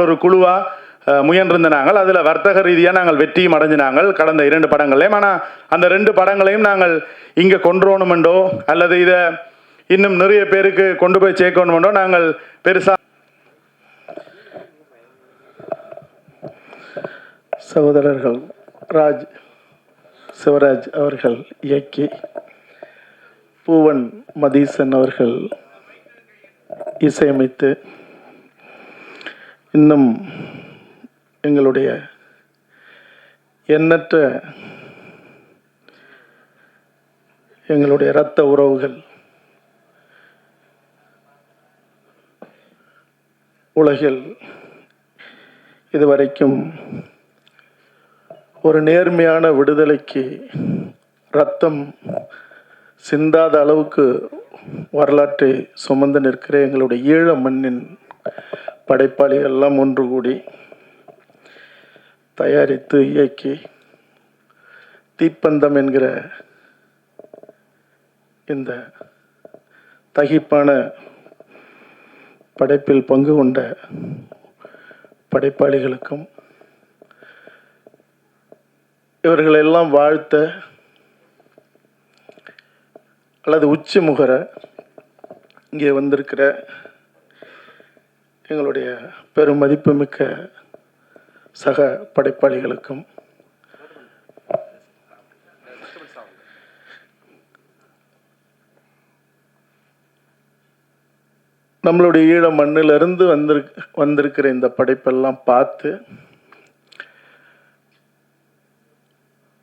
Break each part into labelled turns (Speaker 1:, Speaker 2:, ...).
Speaker 1: ஒரு குழுவாக முயன்றிருந்த நாங்கள் அதில் வர்த்தக ரீதியாக நாங்கள் வெற்றியும் அடைஞ்சினாங்கள் கடந்த 2 படங்களையும். ஆனால் அந்த 2 படங்களையும் நாங்கள் இங்கே கொண்டுறோணுமெண்டோ அல்லது இதை இன்னும் நிறைய பேருக்கு கொண்டு போய் சேர்க்கணுமெண்டோ நாங்கள் பெருசாக
Speaker 2: சகோதரர்கள் ராஜ் சிவராஜ் அவர்கள் இயக்கி பூவன் மதீசன் அவர்கள் இசையமைத்து இன்னும் எங்களுடைய எண்ணற்ற எங்களுடைய இரத்த உறவுகள் உலகில் இதுவரைக்கும் ஒரு நேர்மையான விடுதலைக்கு ரத்தம் சிந்தாத அளவுக்கு வரலாற்றை சுமந்து நிற்கிற எங்களுடைய ஈழ மண்ணின் படைப்பாளிகள் எல்லாம் ஒன்று கூடி தயாரித்து இயக்கி தீப்பந்தம் என்கிற இந்த தகிப்பான படைப்பில் பங்கு கொண்ட படைப்பாளிகளுக்கும் இவர்களெல்லாம் வாழ்த்த அல்லது உச்சி முகர இங்கே வந்திருக்கிற எங்களுடைய பெரும் மதிப்புமிக்க சக படைப்பாளிகளுக்கும் நம்மளுடைய ஈழ மண்ணிலிருந்து வந்திருக்கிற இந்த படைப்பெல்லாம் பார்த்து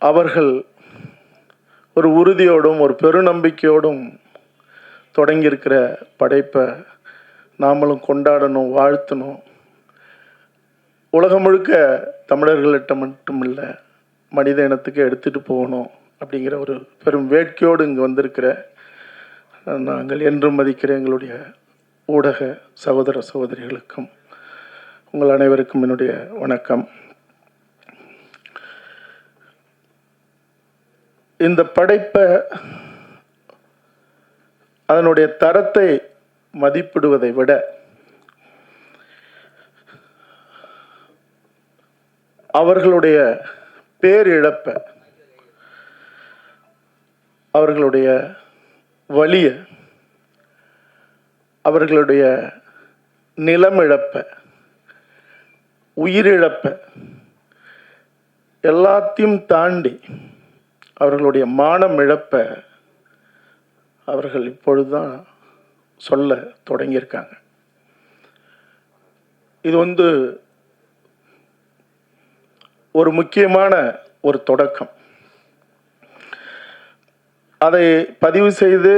Speaker 2: அவர்கள் ஒரு உறுதியோடும் ஒரு பெருநம்பிக்கையோடும் தொடங்கியிருக்கிற படைப்பை நாமளும் கொண்டாடணும், வாழ்த்தணும். உலகம் முழுக்க தமிழர்கள்கிட்ட மட்டும் இல்லை, மனித இனத்துக்கு எடுத்துகிட்டு போகணும் அப்படிங்கிற ஒரு பெரும் வேட்கையோடு இங்கே வந்திருக்கிற நாங்கள் என்றும் மதிக்கிற எங்களுடைய ஊடக சகோதர சகோதரிகளுக்கும் உங்கள் அனைவருக்கும் என்னுடைய வணக்கம். இந்த படைப்பை அதனுடைய தரத்தை மதிப்பிடுவதை விட அவர்களுடைய பேரிழப்பை, அவர்களுடைய வலிய, அவர்களுடைய நிலமிழப்பை, உயிரிழப்பை எல்லாத்தையும் தாண்டி அவர்களுடைய மானம் இழப்பை அவர்கள் இப்பொழுதுதான் சொல்ல தொடங்கியிருக்காங்க. இது ஒரு முக்கியமான ஒரு தொடக்கம். அதை பதிவு செய்து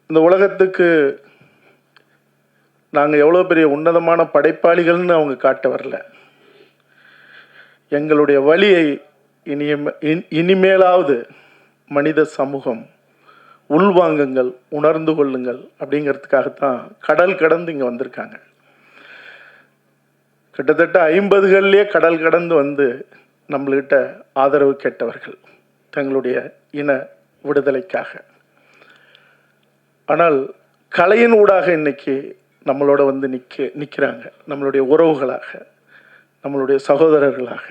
Speaker 2: இந்த உலகத்துக்கு நாங்கள் எவ்வளோ பெரிய உன்னதமான படைப்பாளிகள்னு அவங்க காட்ட வரல. எங்களுடைய வலியை இனிமேலாவது மனித சமூகம் உள்வாங்குங்கள், உணர்ந்து கொள்ளுங்கள் அப்படிங்கிறதுக்காகத்தான் கடல் கடந்து இங்கே வந்திருக்காங்க. கிட்டத்தட்ட 50களிலே கடல் கடந்து வந்து நம்மள்கிட்ட ஆதரவு கேட்டவர்கள் தங்களுடைய இன விடுதலைக்காக. ஆனால் கலையின் ஊடாக இன்னைக்கு நம்மளோட வந்து நிற்கிறாங்க, நம்மளுடைய உறவுகளாக, நம்மளுடைய சகோதரர்களாக.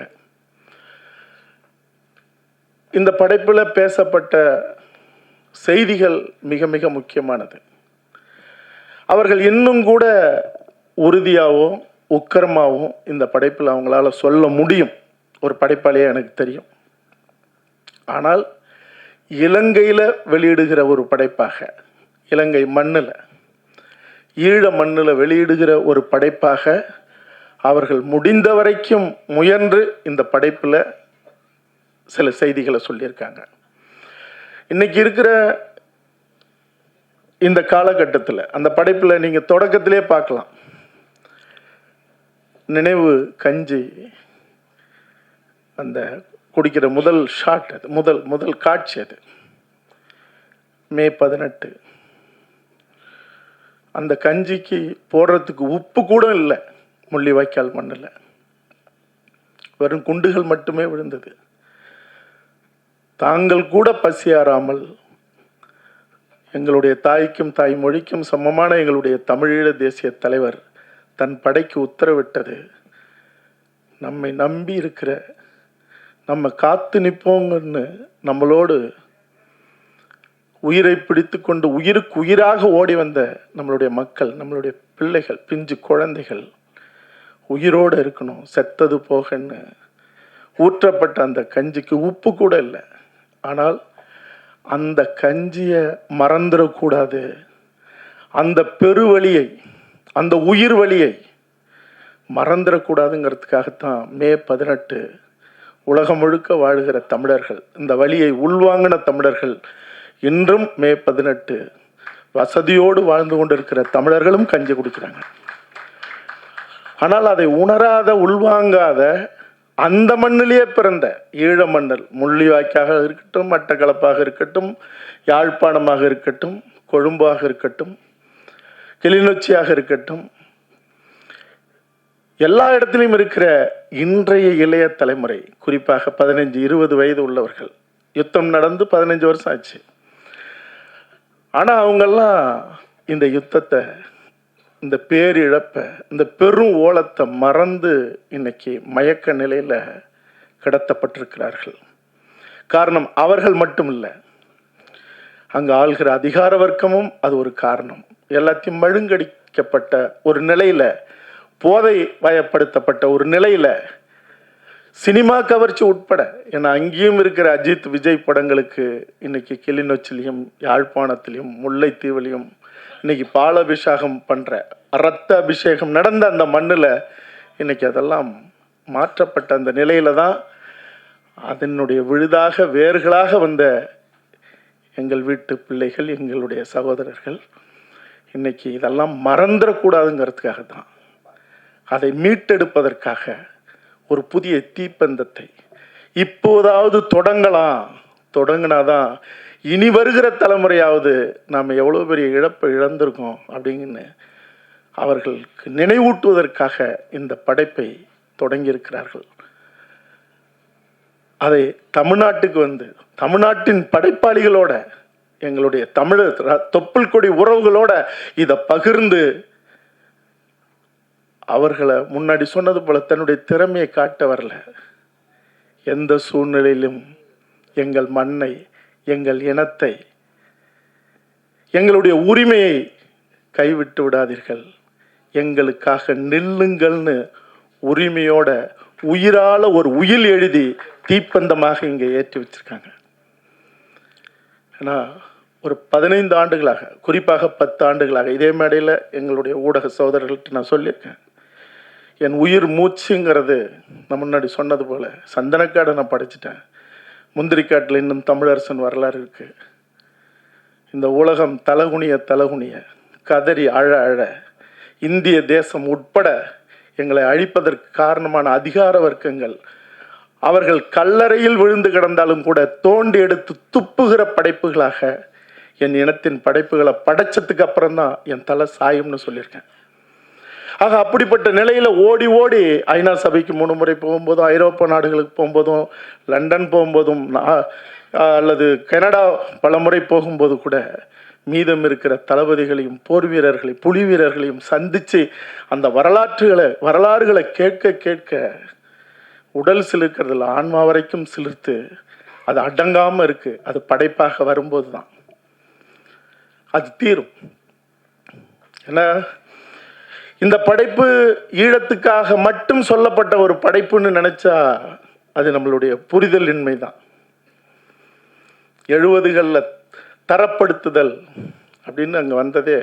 Speaker 2: இந்த படைப்பில் பேசப்பட்ட செய்திகள் மிக மிக முக்கியமானது. அவர்கள் இன்னும் கூட உறுதியாகவும் உக்கரமாகவும் இந்த படைப்பில் அவங்களால சொல்ல முடியும். ஒரு படைப்பாளியே எனக்கு தெரியும். ஆனால் இலங்கையில் வெளியிடுகிற ஒரு படைப்பாக, இலங்கை மண்ணில், ஈழ மண்ணில் வெளியிடுகிற ஒரு படைப்பாக அவர்கள் முடிந்த வரைக்கும் முயன்று இந்த படைப்பில் சில செய்திகளை சொல்லியிருக்காங்க. இன்னைக்கு இருக்கிற இந்த காலகட்டத்தில் அந்த படைப்பில் நீங்கள் தொடக்கத்திலே பார்க்கலாம். நினைவு கஞ்சி அந்த குடிக்கிற முதல் ஷாட், அது முதல் காட்சி. அது மே 18. அந்த கஞ்சிக்கு போடுறதுக்கு உப்பு கூட இல்லை முள்ளிவாய்க்கால் மண்ணில். வெறும் குண்டுகள் மட்டுமே விழுந்தது. தாங்கள் கூட பசியாராமல் எங்களுடைய தாய்க்கும் தாய்மொழிக்கும் சமமான எங்களுடைய தமிழீழ தேசிய தலைவர் தன் படைக்கு உத்தரவிட்டது. நம்மை நம்பி இருக்கிற, நம்ம காத்து நிற்போங்கன்னு நம்மளோடு உயிரை பிடித்து கொண்டு உயிருக்கு உயிராக ஓடி வந்த நம்மளுடைய மக்கள், நம்மளுடைய பிள்ளைகள், பிஞ்சு குழந்தைகள் உயிரோடு இருக்கணும். செத்தது போகன்னு ஊற்றப்பட்ட அந்த கஞ்சிக்கு உப்பு கூட இல்லை. ஆனால் அந்த கஞ்சியை மறந்துடக்கூடாது. அந்த பெருவழியை, அந்த உயிர் வழியை மறந்துடக்கூடாதுங்கிறதுக்காகத்தான் மே 18 உலகம் முழுக்க வாழுகிற தமிழர்கள், இந்த வழியை உள்வாங்கின தமிழர்கள், இன்றும் மே 18 வசதியோடு வாழ்ந்து கொண்டிருக்கிற தமிழர்களும் கஞ்சி குடிக்கிறாங்க. ஆனால் அதை உணராத, உள்வாங்காத, அந்த மண்ணிலேயே பிறந்த ஈழ மண்ணல், முள்ளிவாய்க்காக இருக்கட்டும், மட்டக்களப்பாக இருக்கட்டும், யாழ்ப்பாணமாக இருக்கட்டும், கொழும்பாக இருக்கட்டும், கிளிநொச்சியாக இருக்கட்டும், எல்லா இடத்திலும் இருக்கிற இன்றைய இளைய தலைமுறை, குறிப்பாக 15-20 வயது உள்ளவர்கள், யுத்தம் நடந்து 15 வருஷம் ஆச்சு. ஆனால் அவங்கெல்லாம் இந்த யுத்தத்தை, இந்த பேரிழப்பை, இந்த பெரும் ஓலத்தை மறந்து இன்னைக்கு மயக்க நிலையில் கிடத்தப்பட்டிருக்கிறார்கள். காரணம் அவர்கள் மட்டும் இல்லை, அங்கு ஆள்கிற அதிகார வர்க்கமும் அது ஒரு காரணம். எல்லாத்தையும் மழுங்கடிக்கப்பட்ட ஒரு நிலையில், போதை வயப்படுத்தப்பட்ட ஒரு நிலையில், சினிமா கவர்ச்சி உட்பட, ஏன்னா அங்கேயும் இருக்கிற அஜித் விஜய் படங்களுக்கு இன்னைக்கு கிளிநொச்சிலையும் யாழ்ப்பாணத்திலையும் முல்லைத்தீவிலையும் இன்னைக்கு பாலாபிஷேகம் பண்ணுற, இரத்த அபிஷேகம் நடந்த அந்த மண்ணில் இன்னைக்கு அதெல்லாம் மாற்றப்பட்ட அந்த நிலையில தான் அதனுடைய விழுதாக, வேர்களாக வந்த எங்கள் வீட்டு பிள்ளைகள், எங்களுடைய சகோதரர்கள் இன்னைக்கு இதெல்லாம் மறந்துடக்கூடாதுங்கிறதுக்காக தான், அதை மீட்டெடுப்பதற்காக ஒரு புதிய தீப்பந்தத்தை இப்போதாவது தொடங்கலாம். தொடங்கினாதான் இனி வருகிற தலைமுறையாவது நாம் எவ்வளோ பெரிய இழப்பை இழந்திருக்கோம் அப்படின்னு அவர்களுக்கு நினைவூட்டுவதற்காக இந்த படைப்பை தொடங்கியிருக்கிறார்கள். அதை தமிழ்நாட்டுக்கு வந்து தமிழ்நாட்டின் படைப்பாளிகளோட, எங்களுடைய தமிழர் தொப்புள் கொடி உறவுகளோட இதை பகிர்ந்து, அவர்களை முன்னாடி சொன்னது போல தன்னுடைய திறமையை காட்ட வரல. எந்த சூழ்நிலையிலும் எங்கள் மண்ணை, எங்கள் இனத்தை, எங்களுடைய உரிமையை கைவிட்டு விடாதீர்கள், எங்களுக்காக நில்லுங்கள்னு உரிமையோட உயிரால ஒரு உயில் எழுதி தீப்பந்தமாக இங்கே ஏற்றி வச்சிருக்காங்க. ஏன்னா ஒரு 15 ஆண்டுகளாக, குறிப்பாக 10 ஆண்டுகளாக இதே மேடையில் எங்களுடைய ஊடக சகோதரர்கள்ட்ட நான் சொல்லியிருக்கேன், என் உயிர் மூச்சுங்கிறது நான் முன்னாடி சொன்னது போல் சந்தனக்காடை நான் படிச்சுட்டேன். முந்திரிக்காட்டில் இன்னும் தமிழரசன் வரலாறு இருக்குது. இந்த உலகம் தலகுனிய கதறி அழ அழ இந்திய தேசம் உட்பட எங்களை அழிப்பதற்கு காரணமான அதிகார வர்க்கங்கள், அவர்கள் கல்லறையில் விழுந்து கிடந்தாலும் கூட தோண்டி எடுத்து துப்புகிற படைப்புகளாக என் இனத்தின் படைப்புகளை படைச்சதுக்கு அப்புறம் தான் என் தலை சாயும்னு சொல்லியிருக்கேன். ஆக அப்படிப்பட்ட நிலையில் ஓடி ஓடி ஐநா சபைக்கு 3 முறை போகும்போதும், ஐரோப்பா நாடுகளுக்கு போகும்போதும், லண்டன் போகும்போதும், அல்லது கனடா பல முறை போகும்போது கூட மீதம் இருக்கிற தளபதிகளையும் போர் வீரர்களையும் புலி வீரர்களையும் சந்தித்து அந்த வரலாறுகளை கேட்க உடல் சிலிர்க்கிறதுல ஆன்மா வரைக்கும் சிலிர்த்து அது அடங்காமல் இருக்கு. அது படைப்பாக வரும்போது தான் அது தீரும். ஏன்னா இந்த படைப்பு ஈழத்துக்காக மட்டும் சொல்லப்பட்ட ஒரு படைப்புன்னு நினைச்சா அது நம்மளுடைய புரிதலின்மை தான். 70களில் தரப்படுத்துதல் அப்படின்னு அங்கே வந்ததே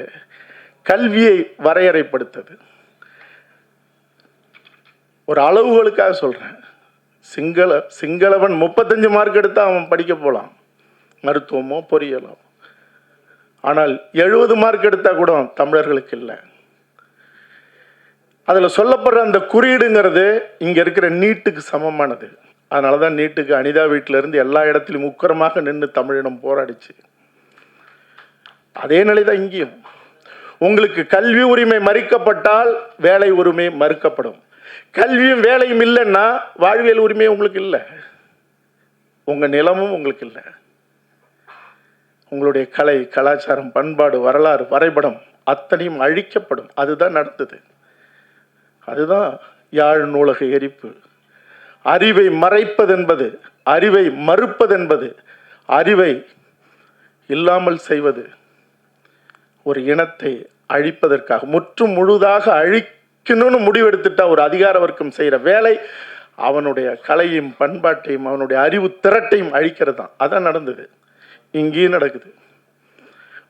Speaker 2: கல்வியை வரையறைப்படுத்தது. ஒரு அளவுகளுக்காக சொல்கிறேன். சிங்களவன் 35 மார்க் எடுத்தால் அவன் படிக்க போகலாம், மருத்துவமோ பொறியியலோ. ஆனால் 70 மார்க் எடுத்தால் கூட தமிழர்களுக்கு இல்லை. அதில் சொல்லப்படுற அந்த குறியீடுங்கிறது இங்கே இருக்கிற நீட்டுக்கு சமமானது. அதனால தான் நீட்டுக்கு அனிதா வீட்டிலேருந்து எல்லா இடத்துலையும் உக்கரமாக நின்று தமிழினம் போராடிச்சு. அதே நிலை தான் இங்கேயும். உங்களுக்கு கல்வி உரிமை மறுக்கப்பட்டால் வேலை உரிமை மறுக்கப்படும். கல்வியும் வேலையும் இல்லைன்னா வாழ்வியல் உரிமை உங்களுக்கு இல்லை, உங்கள் நிலமும் உங்களுக்கு இல்லை, உங்களுடைய கலை, கலாச்சாரம், பண்பாடு, வரலாறு, வரைபடம் அத்தனையும் அழிக்கப்படும். அதுதான் நடந்தது. அதுதான் யாழ் நூலக எரிப்பு. அறிவை மறைப்பதென்பது, அறிவை மறுப்பதென்பது, அறிவை இல்லாமல் செய்வது ஒரு இனத்தை அழிப்பதற்காக, முற்றும் முழுதாக அழிக்கணும்னு முடிவெடுத்துட்டா ஒரு அதிகார வர்க்கம் செய்கிற வேலை அவனுடைய கலையும் பண்பாட்டையும் அவனுடைய அறிவு திரட்டையும் அழிக்கிறது தான். அதான் நடந்தது. இங்கேயும் நடக்குது.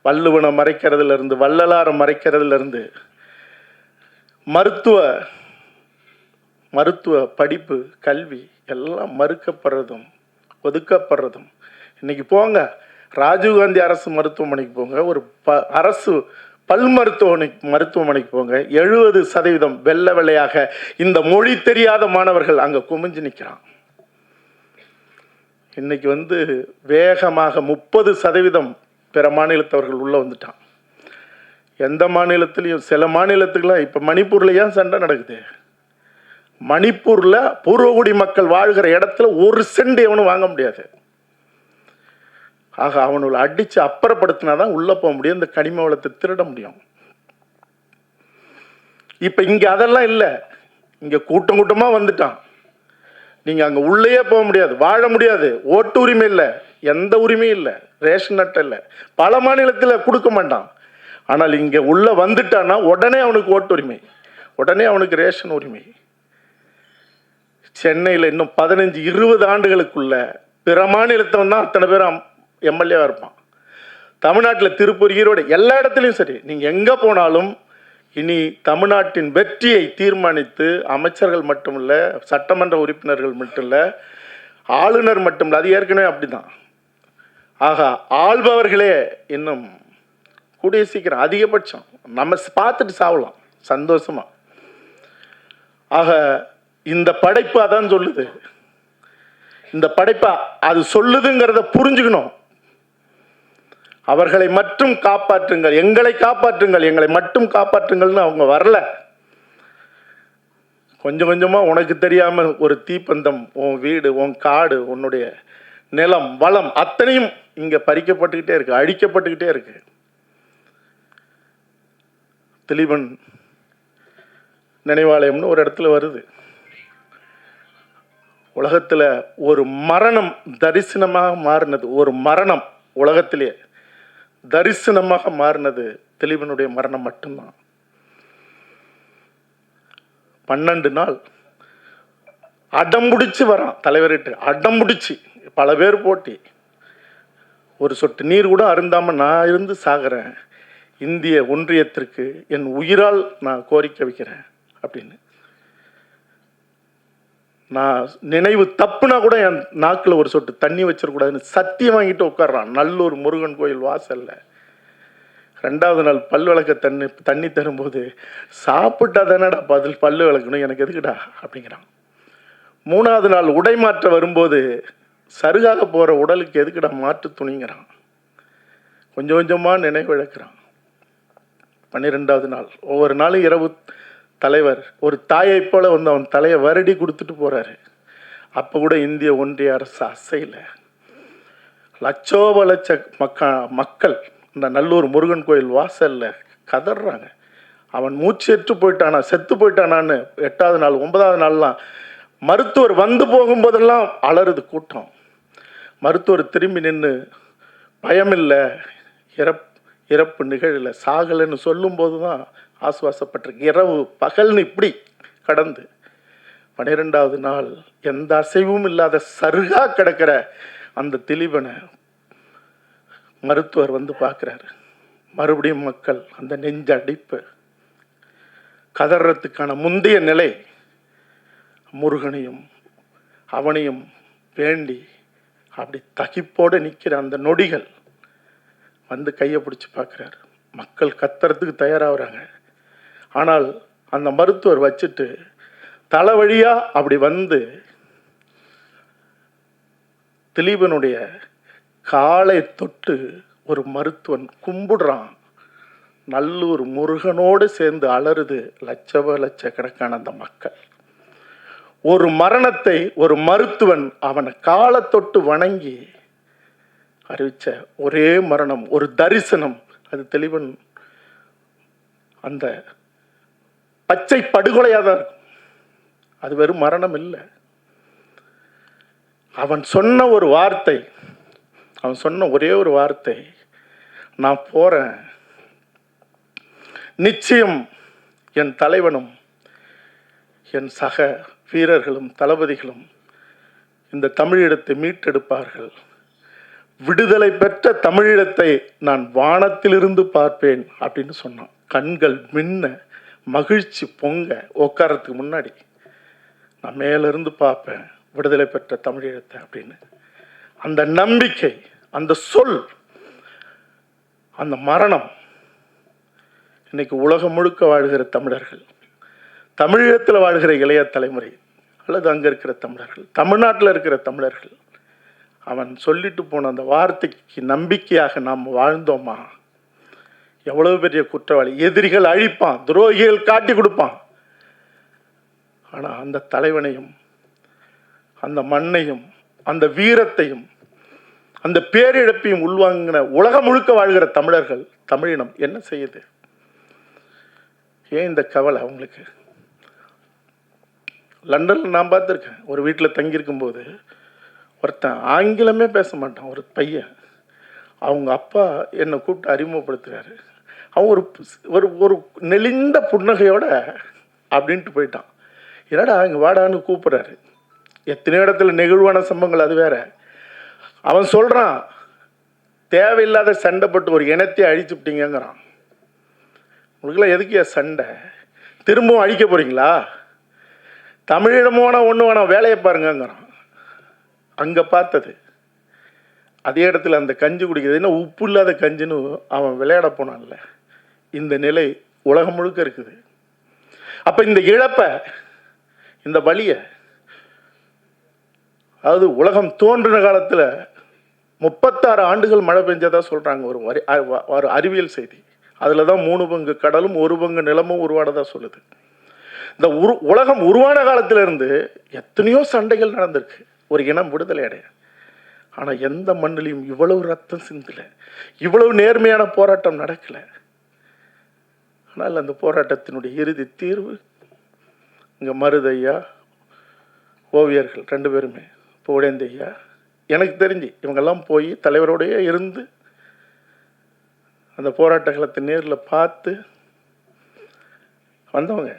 Speaker 2: வள்ளுவனை மறைக்கிறதுல இருந்து, வள்ளலாரை மறைக்கிறதுல இருந்து, மருத்துவ படிப்பு, கல்வி எல்லாம் மறுக்கப்படுறதும் ஒதுக்கப்படுறதும். இன்னைக்கு போங்க, ராஜீவ்காந்தி அரசு மருத்துவமனைக்கு போங்க, ஒரு அரசு பல் மருத்துவமனைக்கு போங்க, 70% வெள்ளை வெள்ளையாக இந்த மொழி தெரியாத மாணவர்கள் அங்க குமிஞ்சு நிற்கிறான். இன்னைக்கு வேகமாக 30% பிற மாநிலத்தவர்கள் உள்ள வந்துட்டான். எந்த மாநிலத்திலையும், சில மாநிலத்துக்குலாம் இப்ப மணிப்பூர்ல ஏன் சண்டை நடக்குது? மணிப்பூர்ல பூர்வகுடி மக்கள் வாழ்கிற இடத்துல ஒரு சென்ட் எவனும் வாங்க முடியாது. ஆக அவனுள்ள அடிச்சு அப்புறப்படுத்தினாதான் உள்ள போக முடியும், இந்த கனிம வளத்தை திருட முடியும். இப்ப இங்க அதெல்லாம் இல்லை. இங்க கூட்டம் கூட்டமா வந்துட்டான். நீங்க அங்க உள்ளே போக முடியாது, வாழ முடியாது. ஓட்டு உரிமை இல்லை, எந்த உரிமையும் இல்லை, ரேஷன் அட்டை இல்லை. பல மாநிலத்தில் கொடுக்க மாட்டான். ஆனால் இங்க உள்ள வந்துட்டான்னா உடனே அவனுக்கு ஓட்டு உரிமை, உடனே அவனுக்கு ரேஷன் உரிமை. சென்னையில் இன்னும் 15-20 ஆண்டுகளுக்குள்ள பிற மாநிலத்தவன் தான் அத்தனை பேரும் எம்எல்ஏவா இருப்பான். தமிழ்நாட்டில் திருப்பூர், ஈரோடு எல்லா இடத்துலையும் சரி, நீங்க எங்க போனாலும் இனி தமிழ்நாட்டின் வெற்றியை தீர்மானித்து அமைச்சர்கள் மட்டுமில்ல, சட்டமன்ற உறுப்பினர்கள் மட்டும் இல்ல, ஆளுநர் மட்டும் இல்ல, அது ஏற்கனவே அப்படிதான். ஆகா, ஆள்பவர்களே இன்னும் கூடிய சீக்கிரம் அதிகபட்சம் நம்ம பார்த்துட்டு சாவலாம் சந்தோஷமா. ஆக இந்த படைப்பு அதான் சொல்லுது. இந்த படைப்பை அது சொல்லுதுங்கிறத புரிஞ்சுக்கணும். அவர்களை மட்டும் காப்பாற்றுங்கள், எங்களை காப்பாற்றுங்கள், எங்களை மட்டும் காப்பாற்றுங்கள்னு அவங்க வரல. கொஞ்சம் கொஞ்சமா உனக்கு தெரியாம ஒரு தீப்பந்தம், உன் வீடு, உன் காடு, உன்னுடைய நிலம், வளம் அத்தனையும் இங்க பறிக்கப்பட்டுக்கிட்டே இருக்கு, அழிக்கப்பட்டுக்கிட்டே இருக்கு. திலீபன் நினைவாலயம்னு ஒரு இடத்துல வருது. உலகத்துல ஒரு மரணம் தரிசனமாக மாறினது, ஒரு மரணம் உலகத்திலேயே தரிசனமாக மாறினது திலீபனுடைய மரணம் மட்டும்தான். 12 நாள் அடம்பிடிச்சு வரான் தலைவர்கிட்ட, அடம்பிடிச்சு பல பேர் போட்டி. ஒரு சொட்டு நீர் கூட அருந்தாம நான் இருந்து சாகிறேன், இந்திய ஒன்றியத்திற்கு என் உயிரால் நான் கோரிக்கை வைக்கிறேன் அப்படின்னு. நான் நினைவு தப்புனா கூட என் நாக்கில் ஒரு சொட்டு தண்ணி வச்சிடக்கூடாதுன்னு சத்தியம் வாங்கிட்டு உட்கார்றான் நல்லூர் முருகன் கோயில் வாசல்ல. 2வது நாள் பல் விளக்க தண்ணி தரும்போது, சாப்பிட்டா தானடா பதில் பல்லு விளக்கணும், எனக்கு எதுக்குடா அப்படிங்கிறான். 3வது நாள் உடை மாற்ற வரும்போது, சருகாக போற உடலுக்கு எதுக்குடா மாற்று துணிங்கிறான். கொஞ்சம் கொஞ்சமா நினைவு இழக்கிறான். 12வது நாள் ஒவ்வொரு நாளும் இரவு தலைவர் ஒரு தாயை போல அவன் தலையை வருடி கொடுத்துட்டு போறாரு. அப்ப கூட இந்திய ஒன்றிய அரசு அசையில. லட்சோப லட்ச மக்கள் இந்த நல்லூர் முருகன் கோயில் வாசல்ல கதறாங்க. அவன் மூச்சேற்று போயிட்டானா, செத்து போயிட்டானான்னு 8வது நாள் 9வது நாள்லாம் மருத்துவர் வந்து போகும்போதெல்லாம் அலறுது கூட்டம். மருத்துவர் திரும்பி நின்று, பயமில்லை, இறப்பு நிகழல, சாகலைன்னு சொல்லும் போதுதான் ஆசுவாசப்பட்டிருக்கு. இரவு பகல்னு இப்படி கடந்து 12வது நாள் எந்த அசைவும் இல்லாத சருகா கிடக்கிற அந்த திலீபனை மருத்துவர் வந்து பார்க்கிறாரு. மறுபடியும் மக்கள் அந்த நெஞ்ச அடிப்பு, கதறத்துக்கான முந்தைய நிலை, முருகனையும் அவனையும் வேண்டி அப்படி தகிப்போடு நிற்கிற அந்த நொடிகள் வந்து கையை பிடிச்சி பார்க்குறாரு. மக்கள் கத்துறதுக்கு தயாராகிறாங்க. ஆனால் அந்த மருத்துவர் வச்சுட்டு தலை வழியா அப்படி வந்து திலீபனுடைய காலை தொட்டு ஒரு மருத்துவன் கும்பிடுறான். நல்லூர் முருகனோடு சேர்ந்து அலறுது லட்சக்கணக்கான அந்த மக்கள். ஒரு மரணத்தை ஒரு மருத்துவன் அவனை காலை தொட்டு வணங்கி அறிவித்த ஒரே மரணம், ஒரு தரிசனம், அது தெளிவன் அந்த பச்சை படுகொலையாக தான் இருக்கும். அது வெறும் மரணம் இல்லை. அவன் சொன்ன ஒரு வார்த்தை, அவன் சொன்ன ஒரே ஒரு வார்த்தை, நான் போறேன், நிச்சயம் என் தலைவனும் என் சக வீரர்களும் தளபதிகளும் இந்த தமிழீழத்தை மீட்டெடுப்பார்கள், விடுதலை பெற்ற தமிழீழத்தை நான் வானத்திலிருந்து பார்ப்பேன் அப்படின்னு சொன்னான். கண்கள் மின்ன, மகிழ்ச்சி பொங்க, உட்காரத்துக்கு முன்னாடி நான் மேலிருந்து பார்ப்பேன் விடுதலை பெற்ற தமிழீழத்தை அப்படின்னு. அந்த நம்பிக்கை, அந்த சொல், அந்த மரணம் இன்னைக்கு உலகம் முழுக்க வாழ்கிற தமிழர்கள், தமிழீழத்தில் வாழ்கிற இளைய தலைமுறை அல்லது அங்கே இருக்கிற தமிழர்கள், தமிழ்நாட்டில் இருக்கிற தமிழர்கள், அவன் சொல்லிட்டு போன அந்த வார்த்தைக்கு நம்பிக்கையாக நாம் வாழ்ந்தோமா? எவ்வளவு பெரிய குற்றவாளி! எதிரிகள் அழிப்பான், துரோகிகள் காட்டி கொடுப்பான். ஆனால் அந்த தலைவனையும், அந்த மண்ணையும், அந்த வீரத்தையும், அந்த பேரிழப்பையும் உள்வாங்கின உலகம் முழுக்க வாழ்கிற தமிழர்கள், தமிழினம் என்ன செய்யுது? ஏன் இந்த கவலை அவங்களுக்கு? லண்டனில் நான் பார்த்துருக்கேன். ஒரு வீட்டில் தங்கியிருக்கும் போது ஒருத்தன் ஆங்கிலமே பேச மாட்டான், ஒரு பையன். அவங்க அப்பா என்னை கூப்பிட்டு அறிமுகப்படுத்துகிறாரு. அவன் ஒரு ஒரு ஒரு நெளிந்த புன்னகையோட அப்படின்ட்டு போயிட்டான். என்னடா இங்கே வாடான்னு கூப்பிட்றாரு. எத்தனையோ இடத்துல நெகிழ்வான சம்பவங்கள், அது வேற. அவன் சொல்கிறான், தேவையில்லாத சண்டை போட்டு ஒரு இனத்தை அழிச்சுப்பிட்டீங்கிறான். உங்களுக்குலாம் எதுக்கு சண்டை? திரும்பவும் அழிக்க போகிறீங்களா? தமிழிடமும் வேணாம், ஒன்று வேணாம், வேலையை பாருங்கிறான். அங்கே பார்த்தது அதே இடத்துல அந்த கஞ்சி குடிக்கிறது என்ன உப்பு இல்லாத கஞ்சின்னு அவன் விளையாட போனான்ல. இந்த நிலை உலகம் முழுக்க இருக்குது. அப்போ இந்த இழப்பை, இந்த வலியை, அதாவது உலகம் தோன்றின காலத்தில் 36 ஆண்டுகள் மழை பெஞ்சதா சொல்கிறாங்க ஒரு அறிவியல் செய்தி. அதில் தான் 3 பங்கு கடலும் 1 பங்கு நிலமும் உருவானதாக சொல்லுது. இந்த உலகம் உருவான காலத்திலிருந்து எத்தனையோ சண்டைகள் நடந்திருக்கு ஒரு இனம் விடுதலை அடைய. ஆனால் எந்த மண்ணிலையும் இவ்வளவு ரத்தம் சிந்தலை, இவ்வளவு நேர்மையான போராட்டம் நடக்கலை. ஆனால் அந்த போராட்டத்தினுடைய இறுதி தீர்வு இங்கே மருதையா, ஓவியர்கள் 2 பேருமே, புகழேந்தையா, எனக்கு தெரிஞ்சு இவங்கெல்லாம் போய் தலைவரோடையே இருந்து அந்த போராட்ட காலத்தை நேரில் பார்த்து வந்தவங்க.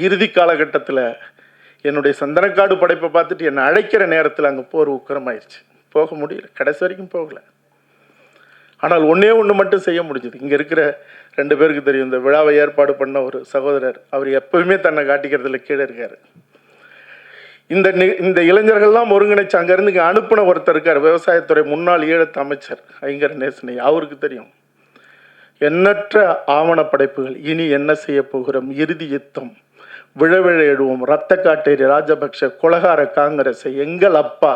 Speaker 2: இறுதி காலகட்டத்தில் என்னுடைய சந்தனக்காடு படைப்பை பார்த்துட்டு என்னை அழைக்கிற நேரத்தில் அங்கே போர் உக்கிரமாயிருச்சு. போக முடியல, கடைசி வரைக்கும் போகலை. ஆனால் ஒன்று மட்டும் செய்ய முடிஞ்சது. இங்கே இருக்கிற 2 பேருக்கு தெரியும். இந்த விழாவை ஏற்பாடு பண்ண ஒரு சகோதரர், அவர் எப்பவுமே தன்னை காட்டிக்கிறதுல கீழே இருக்கார். இந்த இளைஞர்கள்லாம் ஒருங்கிணைச்சு அங்கேருந்து இங்கே அனுப்பின ஒருத்தர் இருக்கார், விவசாயத்துறை முன்னாள் ஈழத்து அமைச்சர் ஐங்கர் நேசனை. அவருக்கு தெரியும். எண்ணற்ற ஆவண படைப்புகள், இனி என்ன செய்ய போகிறோம், இறுதி யுத்தம், விழவிழ எழுவோம், ரத்த காட்டேரி ராஜபக்ஷ, கொலகார காங்கிரஸ், எங்கள் அப்பா,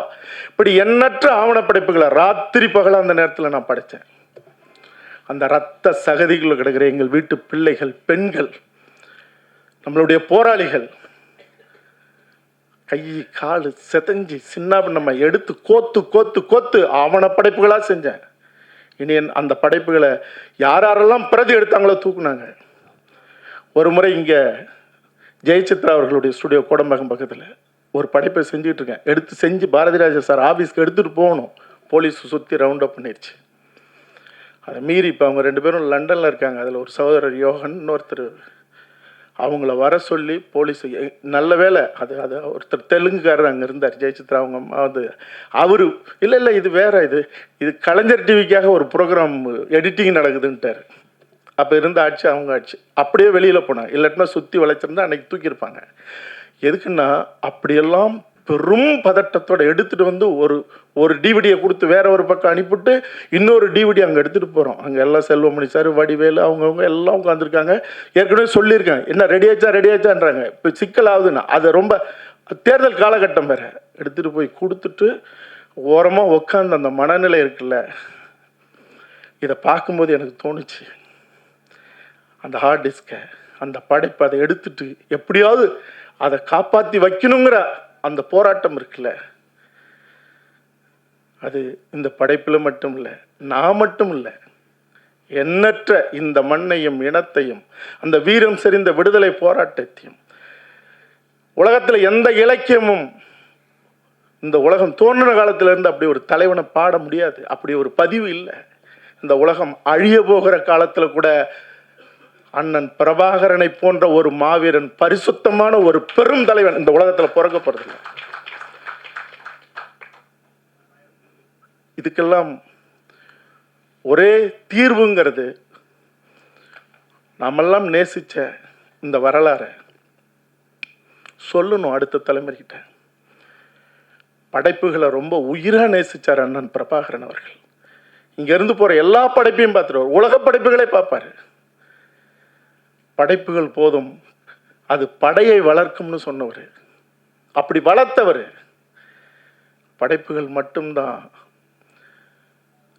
Speaker 2: இப்படி எண்ணற்ற ஆவண படைப்புகளை ராத்திரி பகல அந்த நேரத்தில் நான் படித்தேன். அந்த ரத்த சகதிகள் கிடக்கிற எங்கள் வீட்டு பிள்ளைகள், பெண்கள், நம்மளுடைய போராளிகள் கை காலு செதஞ்சி சின்ன நம்ம எடுத்து கோத்து கோத்து கோத்து ஆவண படைப்புகளாக செஞ்சேன். இனி அந்த படைப்புகளை யாரெல்லாம் பிரதி எடுத்தாங்களோ தூக்குனாங்க. ஒரு முறை இங்கே ஜெயசித்ரா அவர்களுடைய ஸ்டுடியோ கோடம்பாக்கம் பக்கத்தில் ஒரு படைப்பை செஞ்சுட்டு இருக்கேன். எடுத்து செஞ்சு பாரதிராஜா சார் ஆஃபீஸ்க்கு எடுத்துகிட்டு போகணும். போலீஸ் சுற்றி ரவுண்ட் அப் பண்ணிடுச்சு. அதை மீறி இப்போ அவங்க 2 பேரும் லண்டனில் இருக்காங்க. அதில் ஒரு சகோதரர் யோகன், இன்னொருத்தர். அவங்கள வர சொல்லி போலீஸ், நல்ல வேலை அது அது ஒருத்தர் தெலுங்குக்காரர் அங்கே இருந்தார், ஜெயசித்ரா அவங்க அம்மா வந்து. அவரு இல்லை இது வேற, இது கலைஞர் டிவிக்காக ஒரு ப்ரோக்ராம் எடிட்டிங் நடக்குதுன்ட்டார். அப்போ இருந்த ஆட்சி அவங்க ஆட்சி. அப்படியே வெளியில் போனாங்க. இல்லாட்டினா சுற்றி வளைச்சிருந்தா அன்னைக்கு தூக்கியிருப்பாங்க. எதுக்குன்னா அப்படியெல்லாம் பெரும் பதட்டத்தோடு எடுத்துகிட்டு வந்து ஒரு டிவிடியை கொடுத்து வேற ஒரு பக்கம் அனுப்பிவிட்டு இன்னொரு டிவிடி அங்கே எடுத்துகிட்டு போகிறோம். அங்கே எல்லாம் செல்வமணி சார், வடிவேலு, அவங்கவுங்க எல்லாம் உட்காந்துருக்காங்க. ஏற்கனவே சொல்லியிருக்காங்க, என்ன ரெடியாச்சான்றாங்க. இப்போ சிக்கல் ஆகுதுன்னா அது ரொம்ப தேர்தல் காலகட்டம் வேற. எடுத்துகிட்டு போய் கொடுத்துட்டு ஓரமாக உட்காந்து அந்த மனநிலை இருக்குல்ல, இதை பார்க்கும்போது எனக்கு தோணுச்சு, அந்த ஹார்ட் டிஸ்கை, அந்த படைப்பை அதை எடுத்துட்டு எப்படியாவது அதை காப்பாற்றி வைக்கணுங்கிற அந்த போராட்டம் இருக்குல்ல, அது இந்த படைப்பில் மட்டும் இல்லை, நான் மட்டும் இல்லை, எண்ணற்ற இந்த மண்ணையும் இனத்தையும் அந்த வீரம் செறிந்த விடுதலை போராட்டத்தையும் உலகத்தில் எந்த இலக்கியமும் இந்த உலகம் தோன்றின காலத்திலிருந்து அப்படி ஒரு தலைவனை பாட முடியாது. அப்படி ஒரு பதிவு இல்லை. இந்த உலகம் அழிய போகிற காலத்தில் கூட அண்ணன் பிரபாகரனை போன்ற ஒரு மாவீரன், பரிசுத்தமான ஒரு பெரும் தலைவன் இந்த உலகத்தில் பிறக்கப்படுறது. இதுக்கெல்லாம் ஒரே தீர்வுங்கிறது நாமெல்லாம் நேசிச்ச இந்த வரலாறை சொல்லணும் அடுத்த தலைமுறைகிட்ட. படைப்புகளை ரொம்ப உயிராக நேசிச்சார் அண்ணன் பிரபாகரன் அவர்கள். இங்கேருந்து போகிற எல்லா படைப்பையும் பார்த்துருவார், உலக படைப்புகளை பார்ப்பார். படைப்புகள் போதும், அது படையை வளர்க்கும்னு சொன்னவர். அப்படி வளர்த்தவர். படைப்புகள் மட்டும்தான்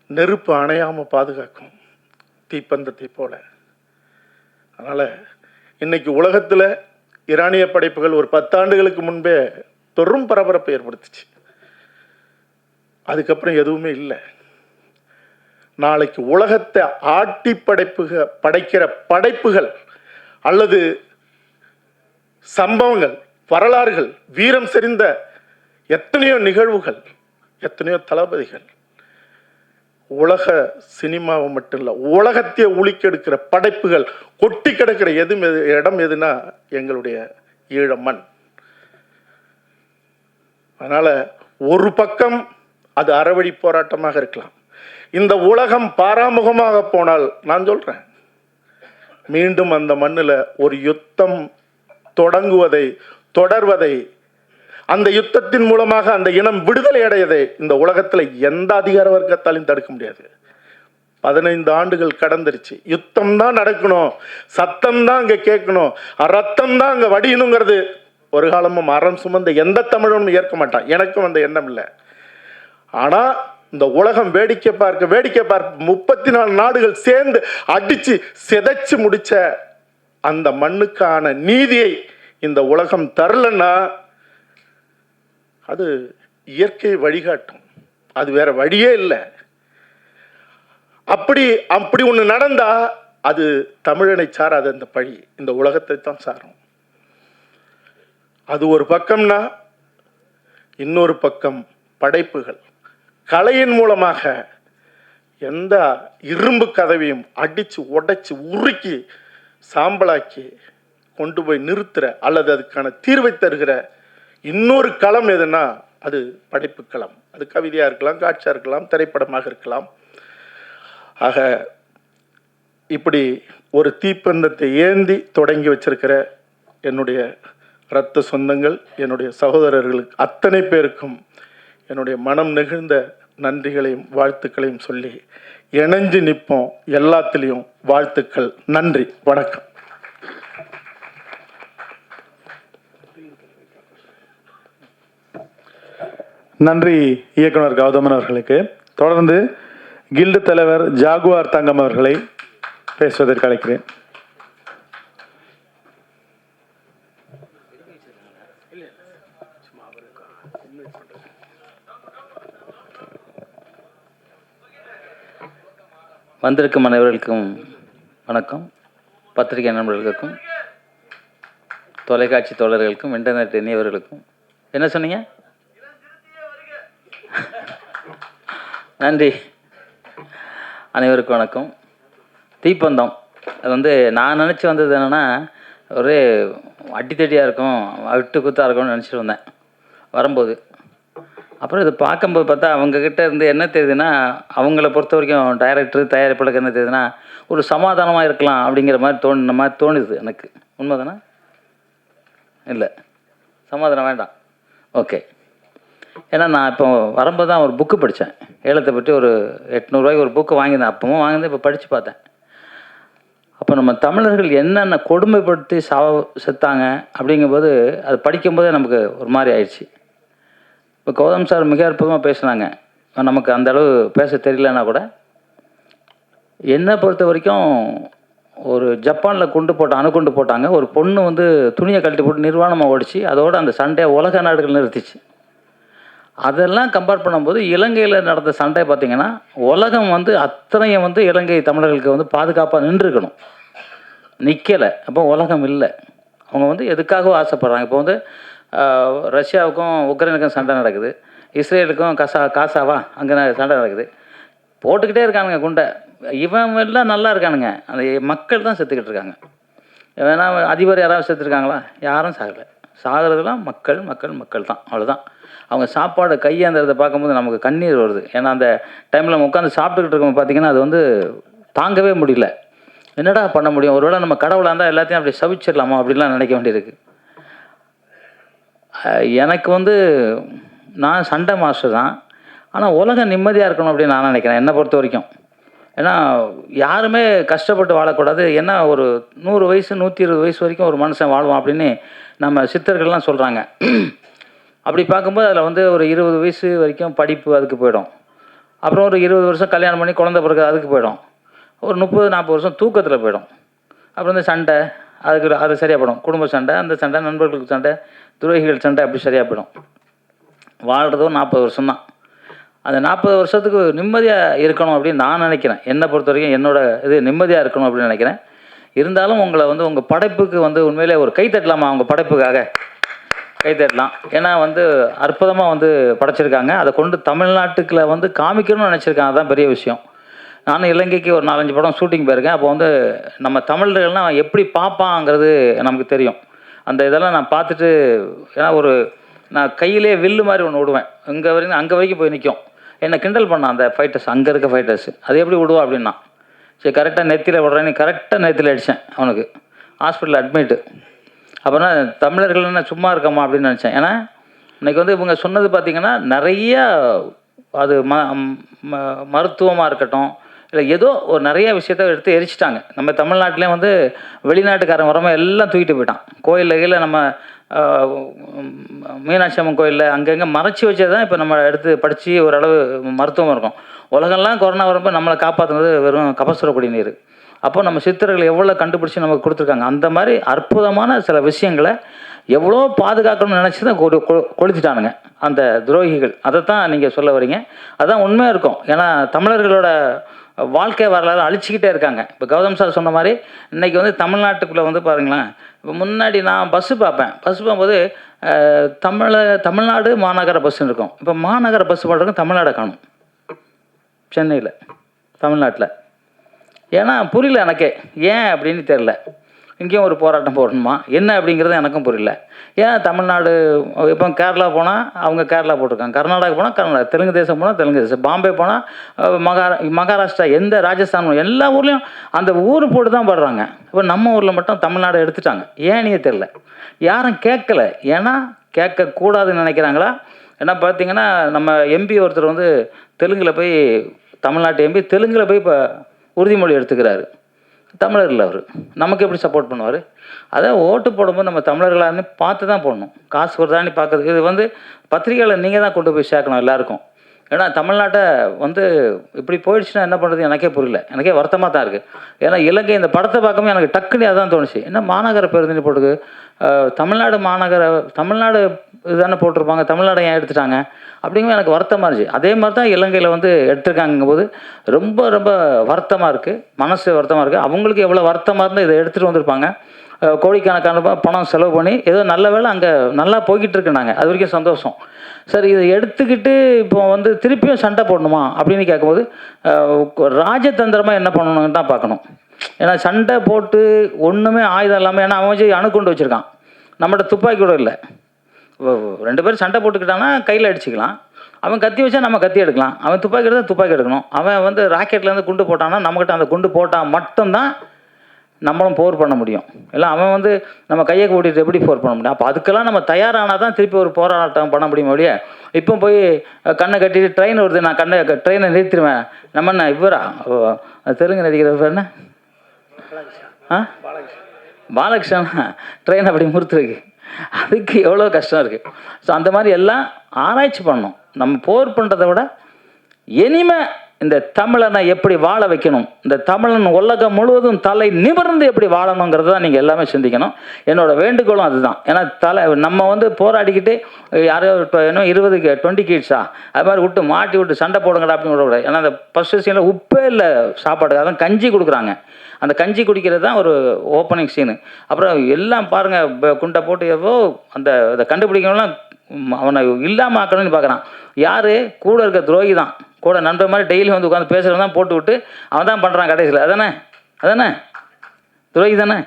Speaker 2: நெருப்பு அணையாமல் பாதுகாக்கும், தீப்பந்தத்தை போல. அதனால் இன்னைக்கு உலகத்தில் ஈரானிய படைப்புகள் ஒரு 10 ஆண்டுகளுக்கு முன்பே பெரும் பரபரப்பை ஏற்படுத்துச்சு. அதுக்கப்புறம் எதுவுமே இல்லை. நாளைக்கு உலகத்தை ஆட்டி படைக்கிற படைப்புகள் அல்லது சம்பவங்கள், வரலாறுகள், வீரம் செறிந்த எத்தனையோ நிகழ்வுகள், எத்தனையோ தளபதிகள், உலக சினிமாவை மட்டும் இல்லை, உலகத்தையே உலுக்கெடுக்கிற படைப்புகள் கொட்டி கிடக்கிற இடம் எதுனா எங்களுடைய ஈழ மண். அதனால ஒரு பக்கம் அது அறவழி போராட்டமாக இருக்கலாம். இந்த உலகம் பாராமுகமாக போனால் நான் சொல்றேன், மீண்டும் அந்த மண்ணில் ஒரு யுத்தம் தொடர்வதை, அந்த யுத்தத்தின் மூலமாக அந்த இனம் விடுதலை அடையதை இந்த உலகத்தில் எந்த அதிகார வர்க்கத்தாலையும் தடுக்க முடியாது. 15 ஆண்டுகள் கடந்துருச்சு. யுத்தம் தான் நடக்கணும், சத்தம் தான் அங்கே கேட்கணும், ரத்தம் தான் அங்கே வடியணுங்கிறது ஒரு காலமும் அறம் சுமந்த எந்த தமிழனும் ஏற்க மாட்டான். எனக்கும் அந்த எண்ணம் இல்லை. ஆனால் இந்த உலகம் வேடிக்கை பார்க்க 34 நாடுகள் சேர்ந்து அடிச்சு சிதைச்சு முடிச்ச அந்த மண்ணுக்கான நீதியை இந்த உலகம் தரலன்னா அது இயற்கை வழிகாட்டும், அது வேற வழியே இல்லை. அப்படி ஒன்று நடந்தா அது தமிழனை சாராத அந்த பழி இந்த உலகத்தை தான் சாரும். அது ஒரு பக்கம்னா, இன்னொரு பக்கம் படைப்புகள், கலையின் மூலமாக எந்த இரும்பு கதவையும் அடிச்சு உடைச்சு உருக்கி சாம்பலாக்கி கொண்டு போய் நிறுத்துற அல்லது அதுக்கான தீர்வை தருகிற இன்னொரு களம் எதுனா அது படைப்பு களம். அது கவிதையா இருக்கலாம், காட்சியா இருக்கலாம், திரைப்படமாக இருக்கலாம். ஆக இப்படி ஒரு தீப்பந்தத்தை ஏந்தி தொடங்கி வச்சிருக்கிற என்னுடைய இரத்த சொந்தங்கள், என்னுடைய சகோதரர்களுக்கு அத்தனை பேருக்கும் என்னுடைய மனம் நெகிழ்ந்த நன்றிகளையும் வாழ்த்துக்களையும் சொல்லி இணைஞ்சு நிற்போம். எல்லாத்திலையும் வாழ்த்துக்கள். நன்றி, வணக்கம்.
Speaker 1: நன்றி இயக்குனர் கௌதமன் அவர்களுக்கு. தொடர்ந்து கில்டு தலைவர் ஜாகுவார் தங்கம் அவர்களை பேசுவதற்கு அழைக்கிறேன்.
Speaker 3: வந்திருக்கும் அனைவர்களுக்கும் வணக்கம். பத்திரிகை நண்பர்களுக்கும், தொலைக்காட்சி தோழர்களுக்கும், இன்டர்நெட் இணையவர்களுக்கும். என்ன சொன்னீங்க? நன்றி. அனைவருக்கும் வணக்கம். தீப்பந்தம் அது நான் நினச்சி வந்தது என்னென்னா, ஒரே அடித்தடியாக இருக்கும், விட்டு குத்தாக இருக்கும்னு நினச்சிட்டு வந்தேன் வரும்போது. அப்புறம் இது பார்க்கும்போது பார்த்தா அவங்கக்கிட்ட இருந்து என்ன தெரியுதுன்னா, அவங்கள பொறுத்த வரைக்கும் டைரக்டர் தயாரிப்பாளருக்கு என்ன தெரியுதுன்னா, ஒரு சமாதானமாக இருக்கலாம் அப்படிங்கிற மாதிரி தோணுது எனக்கு. உண்மை தானே? இல்லை, சமாதானம் வேண்டாம். ஓகே. ஏன்னா நான் இப்போ வரும்போது தான் ஒரு புக்கு படித்தேன். ஏலத்தை பற்றி ஒரு 800 ரூபாய்க்கு ஒரு புக்கு வாங்கியிருந்தேன். அப்பவும் வாங்கியிருந்தேன், இப்போ படித்து பார்த்தேன். அப்போ நம்ம தமிழர்கள் என்னென்ன கொடுமைப்படுத்தி செத்தாங்க அப்படிங்கும்போது அது படிக்கும்போதே நமக்கு ஒரு மாதிரி ஆயிடுச்சு. இப்போ கௌதம் சார் மிக அற்புதமாக பேசுனாங்க. நமக்கு அந்த அளவு பேச தெரியலன்னா கூட, என்னை பொறுத்த வரைக்கும் ஒரு ஜப்பானில் அணுகுண்டு போட்டாங்க. ஒரு பொண்ணு துணியை கழட்டி போட்டு நிர்வாணமாக ஓடிச்சு. அதோடு அந்த சண்டையை உலக நாடுகள் நிறுத்திச்சு. அதெல்லாம் கம்பேர் பண்ணும்போது இலங்கையில் நடந்த சண்டை பார்த்திங்கன்னா உலகம் வந்து அத்தனையும் வந்து இலங்கை தமிழர்களுக்கு வந்து பாதுகாப்பாக நின்றுருக்கணும், நிற்கலை. அப்போ உலகம் இல்லை. அவங்க வந்து எதுக்காகவும் ஆசைப்படுறாங்க. இப்போ வந்து ரஷ்யாவுக்கும் உக்ரைனுக்கும் சண்டை நடக்குது, இஸ்ரேலுக்கும் காசாவா அங்கே சண்டை நடக்குது, போட்டுக்கிட்டே இருக்கானுங்க குண்டை. இவன் எல்லாம் நல்லா இருக்கானுங்க, அந்த மக்கள் தான் செத்துக்கிட்டு இருக்காங்க. வேணா அதிபர் யாராவது செத்துருக்காங்களா? யாரும் சாகலை. சாகிறதுலாம் மக்கள் மக்கள் மக்கள் தான், அவ்வளோதான். அவங்க சாப்பாடு கையாந்துறதை பார்க்கும்போது நமக்கு கண்ணீர் வருது. ஏன்னா அந்த டைமில் நம்ம உட்காந்து சாப்பிட்டுக்கிட்டு இருக்கோம் பார்த்திங்கன்னா அது வந்து தாங்கவே முடியல. என்னடா பண்ண முடியும்? ஒருவேளை நம்ம கடவுளாக இருந்தால் எல்லாத்தையும் அப்படி சவிச்சிடலாமா அப்படின்லாம் நினைக்க வேண்டியிருக்கு. எனக்கு வந்து நான் சண்டை மாஸ்டர் தான், ஆனால் உலகம் நிம்மதியாக இருக்கணும் அப்படின்னு நான் நினைக்கிறேன், என்னை பொறுத்த வரைக்கும். ஏன்னா யாருமே கஷ்டப்பட்டு வாழக்கூடாது. ஏன்னா ஒரு 100 வயசு 120 வயசு வரைக்கும் ஒரு மனுஷன் வாழ்வான் அப்படின்னு நம்ம சித்தர்கள்லாம் சொல்கிறாங்க. அப்படி பார்க்கும்போது அதில் வந்து ஒரு 20 வயசு வரைக்கும் படிப்பு அதுக்கு போயிடும். அப்புறம் ஒரு 20 வருஷம் கல்யாணம் பண்ணி குழந்தை பிறகு அதுக்கு போயிடும். ஒரு 30-40 வருஷம் தூக்கத்தில் போயிடும். அப்புறம் இந்த சண்டை அது சரியாக போயிடும். குடும்ப சண்டை, அந்த சண்டை, நண்பர்களுக்கு சண்டை, துரோகிகள் சண்டை, அப்படி சரியாக போயிடும். வாழ்கிறதும் 40 வருஷம்தான். அந்த 40 வருஷத்துக்கு நிம்மதியாக இருக்கணும் அப்படின்னு நான் நினைக்கிறேன். என்னை பொறுத்த வரைக்கும் என்னோட இது நிம்மதியாக இருக்கணும் அப்படின்னு நினைக்கிறேன். இருந்தாலும் உங்களை வந்து உங்கள் படைப்புக்கு வந்து உண்மையிலே ஒரு கை தட்டலாமா? உங்கள் படைப்புக்காக கை தட்டலாம். ஏன்னா வந்து அற்புதமாக வந்து படைச்சிருக்காங்க. அதை கொண்டு தமிழ்நாட்டுக்குள்ள வந்து காமிக்கணும்னு நினச்சிருக்காங்க. அதுதான் பெரிய விஷயம். நானும் இலங்கைக்கு ஒரு 4-5 படம் ஷூட்டிங் போயிருக்கேன். அப்போ வந்து நம்ம தமிழர்கள்லாம் எப்படி பார்ப்பாங்கிறது நமக்கு தெரியும். அந்த இதெல்லாம் நான் பார்த்துட்டு, ஏன்னா நான் கையிலே வில்லு மாதிரி ஒன்று விடுவேன், அங்கே வரைக்கும் போய் நிற்கும். என்னை கிண்டல் பண்ணான் அந்த ஃபைட்டர்ஸ், அங்கே இருக்க ஃபைட்டர்ஸ். அது எப்படி விடுவா அப்படின்னா, சரி கரெக்டாக நெத்தியில் விடுறேன்னு கரெக்டாக நெத்தியில் அடித்தேன். அவனுக்கு ஹாஸ்பிட்டலில் அட்மிட்டு. அப்புறம் தமிழர்கள் என்ன சும்மா இருக்கமா அப்படின்னு நினச்சேன். ஏன்னா இன்றைக்கி வந்து இவங்க சொன்னது பார்த்திங்கன்னா நிறையா அது மருத்துவமாக இருக்கட்டும், இல்லை ஏதோ ஒரு நிறைய விஷயத்த எடுத்து எரிச்சிட்டாங்க. நம்ம தமிழ்நாட்டிலே வந்து வெளிநாட்டுக்காரன் வரமா எல்லாம் தூக்கிட்டு போயிட்டான். கோயிலில் நம்ம மீனாட்சி அம்மன் கோயிலில் அங்கங்கே மறைச்சி வச்சது தான் இப்போ நம்ம எடுத்து படித்து ஓரளவு மருத்துவம் இருக்கும். உலகெல்லாம் கொரோனா வரும்போது நம்மளை காப்பாற்றுனது வெறும் கபசுர குடிநீர். அப்போ நம்ம சித்தர்கள் எவ்வளோ கண்டுபிடிச்சி நமக்கு கொடுத்துருக்காங்க. அந்த மாதிரி அற்புதமான சில விஷயங்களை எவ்வளோ பாதுகாக்கணும்னு நினச்சி தான் கொளுத்திட்டானுங்க அந்த துரோகிகள். அதை தான் நீங்கள் சொல்ல வரீங்க. அதுதான் உண்மையாக இருக்கும். ஏன்னா தமிழர்களோட வாழ்க்கை வரலாறு அழிச்சிக்கிட்டே இருக்காங்க. இப்போ கௌதம் சார் சொன்ன மாதிரி இன்றைக்கி வந்து தமிழ்நாட்டுக்குள்ளே வந்து பாருங்களேன், இப்போ முன்னாடி நான் பஸ்ஸு பார்க்கும்போது தமிழ்நாடு மாநகர பஸ்ஸுன்னு இருக்கும். இப்போ மாநகர பஸ்ஸு பண்ணுறதுக்கு தமிழ்நாடை காணும், சென்னையில், தமிழ்நாட்டில். ஏன்னா புரியல எனக்கே, ஏன் அப்படின்னு தெரில. இங்கேயும் ஒரு போராட்டம் போடணுமா என்ன அப்படிங்கிறது எனக்கும் புரியல. ஏன் தமிழ்நாடு, இப்போ கேரளா போனால் அவங்க கேரளா போட்டிருக்காங்க, கர்நாடகா போனால் கர்நாடகா, தெலுங்கு தேசம் போனால் தெலுங்கு தேசம், பாம்பே போனால் மகாராஷ்டிரா, எந்த ராஜஸ்தான், எல்லா ஊர்லேயும் அந்த ஊர் போட்டு தான் பாடுறாங்க. இப்போ நம்ம ஊரில் மட்டும் தமிழ்நாடு எடுத்துட்டாங்க. ஏன்னே தெரில, யாரும் கேட்கல. ஏன்னா கேட்கக்கூடாதுன்னு நினைக்கிறாங்களா? ஏன்னா பார்த்தீங்கன்னா நம்ம எம்பி ஒருத்தர் வந்து தெலுங்கில் போய், தமிழ்நாட்டு எம்பி தெலுங்கில் போய் இப்போ உறுதிமொழி எடுத்துக்கிறாரு. தமிழர் இல்லை அவர், நமக்கு எப்படி சப்போர்ட் பண்ணுவார்? அதான் ஓட்டு போடும்போது நம்ம தமிழர்களான்னு பார்த்து தான் போடணும். காசு வருதான்னு பார்க்குறது. இது வந்து பத்திரிகையில் நீங்கள் தான் கொண்டு போய் சேர்க்கணும் எல்லாருக்கும். ஏன்னா தமிழ்நாட்டை வந்து இப்படி போயிடுச்சுன்னா என்ன பண்ணுறது எனக்கே புரியல. எனக்கே வருத்தமாக தான் இருக்குது. ஏன்னா இலங்கை இந்த படத்தை பார்க்கும்போது எனக்கு டக்குனு அதான் தோணுச்சு, என்ன மாநகர பேருந்துன்னு போட்டுக்கு, தமிழ்நாடு இதுதானே போட்டிருப்பாங்க, தமிழ்நாடு ஏன் எடுத்துட்டாங்க அப்படிங்கும்போது எனக்கு வருத்தமாக இருந்துச்சு. அதே மாதிரி தான் இலங்கையில் வந்து எடுத்துருக்காங்கும்போது ரொம்ப ரொம்ப வருத்தமாக இருக்குது, மனசு வருத்தமாக இருக்குது. அவங்களுக்கு எவ்வளோ வருத்தமாக இருந்தால் இதை எடுத்துகிட்டு வந்திருப்பாங்க. கோடிக்கணக்கான பணம் செலவு பண்ணி ஏதோ நல்ல வேலை அங்கே நல்லா போய்கிட்டு இருக்குனாங்க, அது வரைக்கும் சந்தோஷம். சரி, இதை எடுத்துக்கிட்டு இப்போ வந்து திருப்பியும் சண்டை போடணுமா அப்படின்னு கேட்கும்போது ராஜதந்திரமாக என்ன பண்ணணுன்னு தான் பார்க்கணும். ஏன்னா சண்டை போட்டு ஒன்றுமே ஆயுதம் இல்லாமல், ஏன்னா அவன் வச்சு அணுகுண்டு வச்சுருக்கான், நம்மகிட்ட துப்பாக்கி கூட இல்லை. 2 பேரும் சண்டை போட்டுக்கிட்டான்னா கையில் அடிச்சுக்கலாம். அவன் கத்தி வச்சா நம்ம கத்தி எடுக்கலாம், அவன் துப்பாக்கி எடுத்தால் துப்பாக்கி எடுக்கணும். அவன் வந்து ராக்கெட்லேருந்து குண்டு போட்டான்னா நம்மக்கிட்ட அந்த குண்டு போட்டால் மட்டும்தான் நம்மளும் போர் பண்ண முடியும். இல்லை அவன் வந்து நம்ம கையை கூட்டிகிட்டு எப்படி போர் பண்ண முடியும்? அப்போ அதுக்கெல்லாம் நம்ம தயாரானால் தான் திருப்பி ஒரு போராட்டம் பண்ண முடியும். அப்படியே இப்போ போய் கண்ணை கட்டிட்டு ட்ரெயின் வருது, நான் ட்ரெயினை நிறுத்திடுவேன். நம்ம என்ன இவரா தெலுங்கு நடிக்கிற என்ன பாலகிருஷ்ணா ட்ரெயின் அப்படி முறுத்துருக்கு, அதுக்கு எவ்வளோ கஷ்டம் இருக்குது. ஸோ அந்த மாதிரி எல்லாம் ஆராய்ச்சி பண்ணணும். நம்ம போர் பண்ணுறதை விட இனிமே இந்த தமிழனை எப்படி வாழ வைக்கணும், இந்த தமிழன் உலகம் முழுவதும் தலை நிமிர்ந்து எப்படி வாழணுங்கிறது தான் நீங்கள் எல்லாமே சிந்திக்கணும். என்னோட வேண்டுகோளும் அதுதான். ஏன்னா நம்ம வந்து போராடிக்கிட்டு யாரோ இப்போ என்ன 20 கிட்ஸா அது மாதிரி விட்டு மாட்டி விட்டு சண்டை போடுங்கடா அப்படின்னு விடக்கூடாது. ஏன்னா அந்த ஃபஸ்ட்டு சீனில் உப்பே இல்லை சாப்பாடு, அதான் கஞ்சி கொடுக்குறாங்க. அந்த கஞ்சி குடிக்கிறது தான் ஒரு ஓப்பனிங் சீனு. அப்புறம் எல்லாம் பாருங்கள் குண்டை போட்டு எவ்வளோ அந்த இதை கண்டுபிடிக்கணும்லாம் அவனை இல்லாமல் ஆக்கணும்னு பார்க்குறான். யார் கூட இருக்க துரோகி தான், கூட நண்பர் மாதிரி டெய்லி வந்து உட்காந்து பேசுகிறவன் தான் போட்டு விட்டு அவன் தான் பண்ணுறான் கடைசியில். அதானே துரோகி தானே,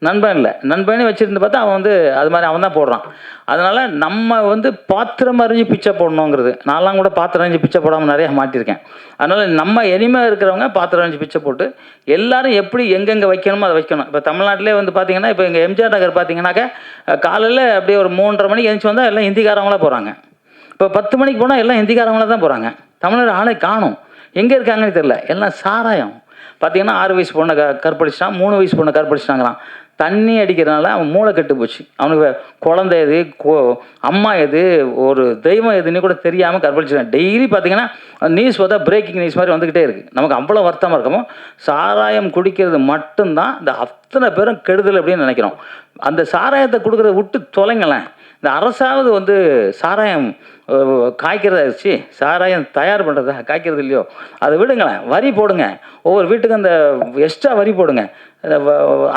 Speaker 3: நண்பன் இல்லை. நண்பனே வச்சுருந்து பார்த்தா அவன் வந்து அது மாதிரி அவன் தான் போடுறான். அதனால் நம்ம வந்து பாத்திரம் அறிஞ்சு பிச்சை போடணுங்கிறது. நான்லாம் கூட பாத்திரம் அறிஞ்சு பிச்சை போடாமல் நிறையா மாட்டியிருக்கேன். அதனால் நம்ம இனிமேல் இருக்கிறவங்க பாத்திரம் அறிஞ்சு பிச்சை போட்டு எல்லாரும் எப்படி எங்கெங்கே வைக்கணுமோ அதை வைக்கணும். இப்போ தமிழ்நாட்டிலே வந்து பார்த்திங்கன்னா, இப்போ எங்கள் எம்ஜிஆர் நகர் பார்த்திங்கன்னாக்கா காலையில் அப்படியே ஒரு 3:30 மணிக்கு எழுந்துச்சி வந்தால் எல்லாம் ஹிந்திக்காரவங்களாக போகிறாங்க. இப்போ 10 மணிக்கு போனால் எல்லாம் ஹிந்திக்காரவங்களாக தான் போகிறாங்க. தமிழர் ஆளை காணும், எங்கே இருக்காங்கன்னு தெரியல. எல்லாம் சாராயம். பார்த்திங்கன்னா 6 வயசு பொண்ணை கற்பழிச்சிட்டான், 3 வயசு பொண்ணை கற்பழிச்சிட்டாங்களாம். தண்ணி அடிக்கிறதுனால அவன் மூளை கெட்டு போச்சு. அவனுக்கு குழந்தை எது, அம்மா எது, ஒரு தெய்வம் எதுன்னு கூட தெரியாமல் கற்பழிச்சிட்டான். டெய்லி பார்த்திங்கன்னா நியூஸ் பார்த்தா பிரேக்கிங் நியூஸ் மாதிரி வந்துக்கிட்டே இருக்குது. நமக்கு அவ்வளோ வருத்தமாக இருக்கமோ. சாராயம் குடிக்கிறது மட்டும்தான் இந்த அத்தனை பேரும் கெடுதல் அப்படின்னு நினைக்கிறோம். அந்த சாராயத்தை கொடுக்குறத விட்டு தொலைங்களேன். இந்த அரசாவது வந்து சாராயம் காய்க்கிறதா இருந்துச்சு, சாராயம் தயார் பண்ணுறதா காய்க்கிறது இல்லையோ, அதை விடுங்களேன். வரி போடுங்க, ஒவ்வொரு வீட்டுக்கும் அந்த எக்ஸ்ட்ரா வரி போடுங்க.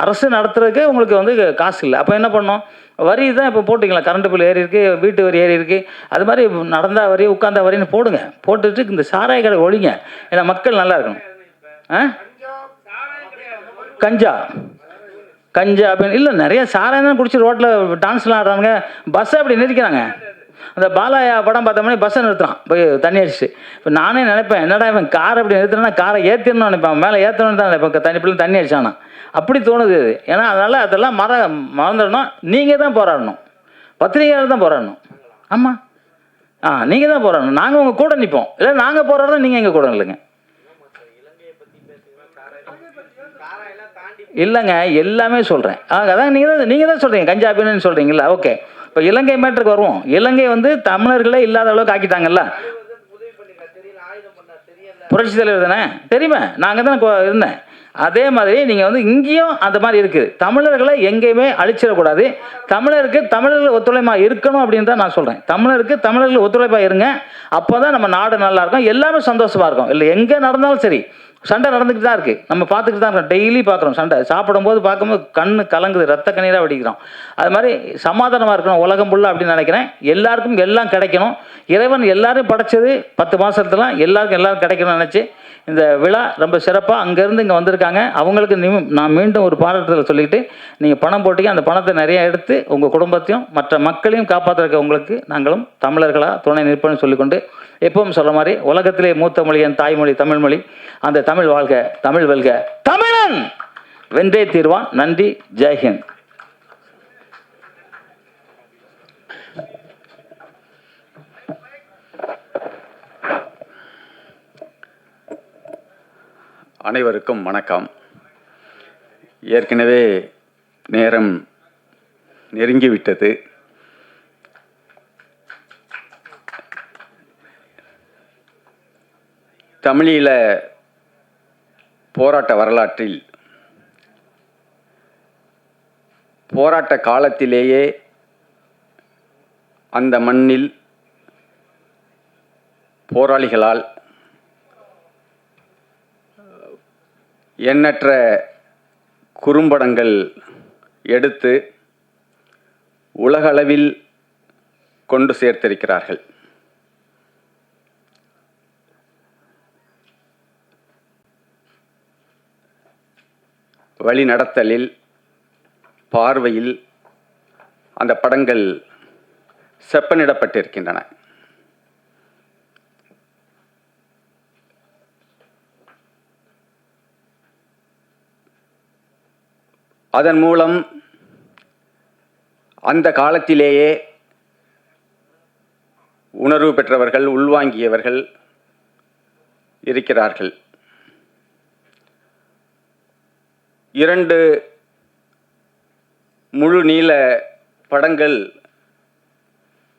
Speaker 3: அரசு நடத்துறதுக்கே உங்களுக்கு வந்து காசு இல்லை. அப்போ என்ன பண்ணோம், வரி தான் இப்போ போட்டிங்களா, கரண்ட் பில் ஏறி இருக்குது, வீட்டு வரி ஏறி இருக்குது. அது மாதிரி நடந்தா வரி உட்காந்தா வரின்னு போடுங்க. போட்டுட்டு இந்த சாராய கடை ஒழிங்க. ஏன்னா மக்கள் நல்லா இருக்கணும். கஞ்சா அப்படின்னு இல்லை, நிறைய சாராயம் தான் குடிச்சு ரோட்டில் டான்ஸ்லாம் ஆடுறாங்க. பஸ்ஸை அப்படி நிறுத்திக்கிறாங்க. அந்த பாலாயா படம் பார்த்தோம்னா பஸ்ஸை நிறுத்துறான் போய் தண்ணி அடிச்சு. இப்போ நானே நினைப்பேன், என்னடா இவன் காரை அப்படி நிறுத்தினா காரை ஏற்றணும்னு நினைப்பேன், மேலே ஏற்றணும்னு தான் நினைப்பேன். தண்ணி அடிச்சானா அப்படி தோணுது. ஏன்னா அதனால் அதெல்லாம் மறந்துடணும். நீங்கள் தான் போராடணும், பத்திரிகையாளர் தான் போராடணும். ஆமாம், நீங்கள் தான் போராடணும். நாங்கள் உங்கள் கூட நிற்போம். இல்லை நாங்கள் போராடுறோம், நீங்கள் எங்கள் கூட இல்லைங்க. இல்லைங்க, எல்லாமே சொல்கிறேன். அதான் நீங்கள் தான் சொல்கிறீங்க, கஞ்சா அப்படின்னு சொல்கிறீங்களா? ஓகே, இப்போ இலங்கை மேட்டருக்கு வருவோம். இலங்கை வந்து தமிழர்களே இல்லாத அளவுக்கு ஆக்கிட்டாங்கல்ல. புரட்சி தலைவர் தானே, தெரியுமா? நாங்கள் தான் இருந்தேன். அதே மாதிரி நீங்கள் வந்து இங்கேயும் அந்த மாதிரி இருக்குது. தமிழர்களை எங்கேயுமே அழிச்சிடக்கூடாது. தமிழர்கள் ஒத்துழைப்பாக இருக்கணும் அப்படின்னு தான் நான் சொல்கிறேன். தமிழர்கள் ஒத்துழைப்பாக இருங்க. அப்போ தான் நம்ம நாடு நல்லா இருக்கும், எல்லாமே சந்தோஷமாக இருக்கும். இல்லை எங்கே நடந்தாலும் சரி, சண்டை நடந்துக்கிட்டு தான் இருக்குது, நம்ம பார்த்துக்கிட்டு தான் இருக்கோம். டெய்லி பார்க்குறோம் சண்டை. சாப்பிடும்போது பார்க்கும்போது கண்ணு கலங்குது, ரத்த கண்ணீராக வடிக்கிறோம். அது மாதிரி சமாதானமாக இருக்கணும் உலகம் ஃபுல்லாக அப்படின்னு நினைக்கிறேன். எல்லாருக்கும் எல்லாம் கிடைக்கணும். இறைவன் எல்லாரும் படைச்சது 10 மாதத்துலாம் எல்லாருக்கும் எல்லாம் கிடைக்கணும்னு நினச்சி இந்த விழா ரொம்ப சிறப்பாக அங்கேருந்து இங்கே வந்திருக்காங்க. அவங்களுக்கு நான் மீண்டும் ஒரு பாராட்டுதல் சொல்லிக்கிட்டு, நீங்கள் பணம் போட்டீங்க, அந்த பணத்தை நிறையா எடுத்து உங்கள் குடும்பத்தையும் மற்ற மக்களையும் காப்பாற்றுறக்க உங்களுக்கு நாங்களும் தமிழர்களாக துணை நிற்போம்னு சொல்லிக்கொண்டு, எப்பவும் சொல்கிற மாதிரி உலகத்திலே மூத்த மொழி என் தாய்மொழி தமிழ் மொழி. அந்த தமிழ் வாழ்க, தமிழ் வெல்க, தமிழன் வென்றே தீர்வான். நன்றி, ஜெய்ஹிந்த்.
Speaker 4: அனைவருக்கும் வணக்கம். ஏற்கனவே நேரம் நெருங்கிவிட்டது. தமிழீழ போராட்ட வரலாற்றில் போராட்ட காலத்திலேயே அந்த மண்ணில் போராளிகளால் எண்ணற்ற குறும்படங்கள் எடுத்து உலகளவில் கொண்டு சேர்த்திருக்கிறார்கள். வழிநடத்தலில், பார்வையில் அந்த படங்கள் செப்பனிடப்பட்டிருக்கின்றன. அதன் மூலம் அந்த காலத்திலேயே உணர்வு பெற்றவர்கள், உள்வாங்கியவர்கள் இருக்கிறார்கள். 2 முழு நீள படங்கள்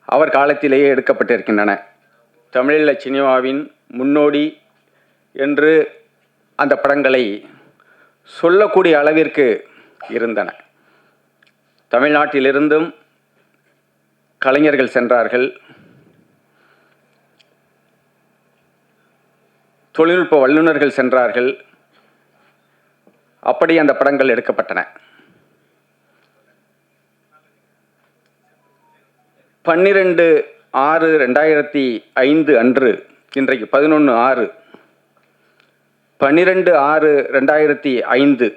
Speaker 4: அவர் காலத்திலேயே எடுக்கப்பட்டிருக்கின்றன. தமிழீழ சினிமாவின் முன்னோடி என்று அந்த படங்களை சொல்லக்கூடிய அளவிற்கு இருந்தன. தமிழ்நாட்டிலிருந்தும் கலைஞர்கள் சென்றார்கள், தொழில்நுட்ப வல்லுநர்கள் சென்றார்கள். அப்படி அந்த படங்கள் எடுக்கப்பட்டன. 12/6/2005 அன்று, இன்றைக்கு 11/6, 12/6/2005,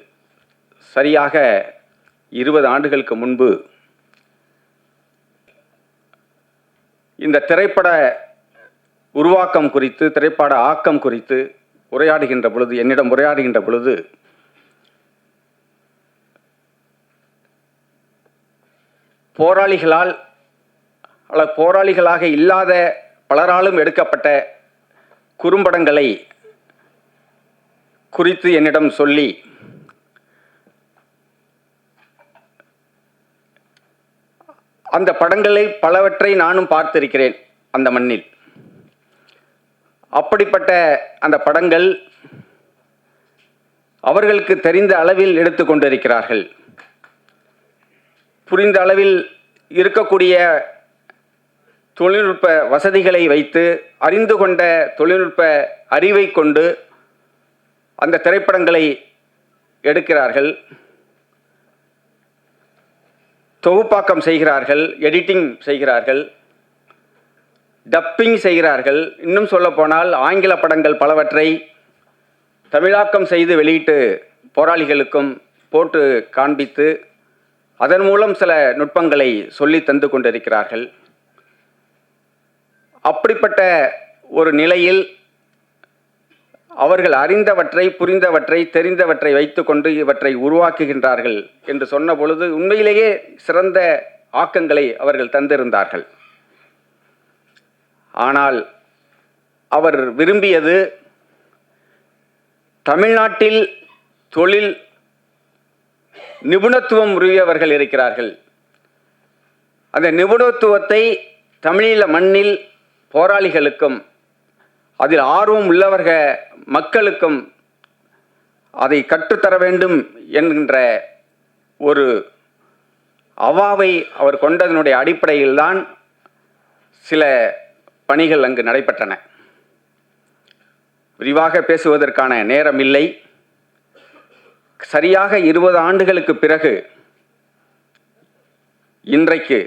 Speaker 4: சரியாக 20 ஆண்டுகளுக்கு முன்பு இந்த திரைப்பட உருவாக்கம் குறித்து, திரைப்பட ஆக்கம் குறித்து என்னிடம் உரையாடுகின்ற பொழுது போராளிகளால் அல்லது போராளிகளாக இல்லாத பலராலும் எடுக்கப்பட்ட குறும்படங்களை குறித்து என்னிடம் சொல்லி, அந்த படங்களை பலவற்றை நானும் பார்த்திருக்கிறேன் அந்த மண்ணில். அப்படிப்பட்ட அந்த படங்கள் அவர்களுக்கு தெரிந்த அளவில் எடுத்து கொண்டிருக்கிறார்கள். புரிந்த அளவில் இருக்கக்கூடிய தொழில்நுட்ப வசதிகளை வைத்து, அறிந்து கொண்ட தொழில்நுட்ப அறிவை கொண்டு அந்த திரைப்படங்களை எடுக்கிறார்கள், தொகுப்பாக்கம் செய்கிறார்கள், எடிட்டிங் செய்கிறார்கள், டப்பிங் செய்கிறார்கள். இன்னும் சொல்லப்போனால் ஆங்கில படங்கள் பலவற்றை தமிழாக்கம் செய்து வெளியிட்டு போராளிகளுக்கும் போட்டு காண்பித்து அதன் மூலம் சில நுட்பங்களை சொல்லி தந்து கொண்டிருக்கிறார்கள். அப்படிப்பட்ட ஒரு நிலையில் அவர்கள் அறிந்தவற்றை, புரிந்தவற்றை, தெரிந்தவற்றை வைத்துக்கொண்டு இவற்றை உருவாக்குகின்றார்கள் என்று சொன்ன பொழுது உண்மையிலேயே சிறந்த ஆக்கங்களை அவர்கள் தந்திருந்தார்கள். ஆனால் அவர் விரும்பியது தமிழ்நாட்டில் தொழில் நிபுணத்துவம் உரியவர்கள் இருக்கிறார்கள், அந்த நிபுணத்துவத்தை தமிழீழ மண்ணில் போராளிகளுக்கும் அதில் ஆர்வம் உள்ளவர்கள் மக்களுக்கும் அதை கற்றுத்தர வேண்டும் என்கின்ற ஒரு அவாவை அவர் கொண்டதனுடைய அடிப்படையில்தான் சில பணிகள் அங்கு நடைபெற்றன. விரிவாக பேசுவதற்கான நேரம் இல்லை. சரியாக 20 ஆண்டுகளுக்கு பிறகு இன்றைக்கு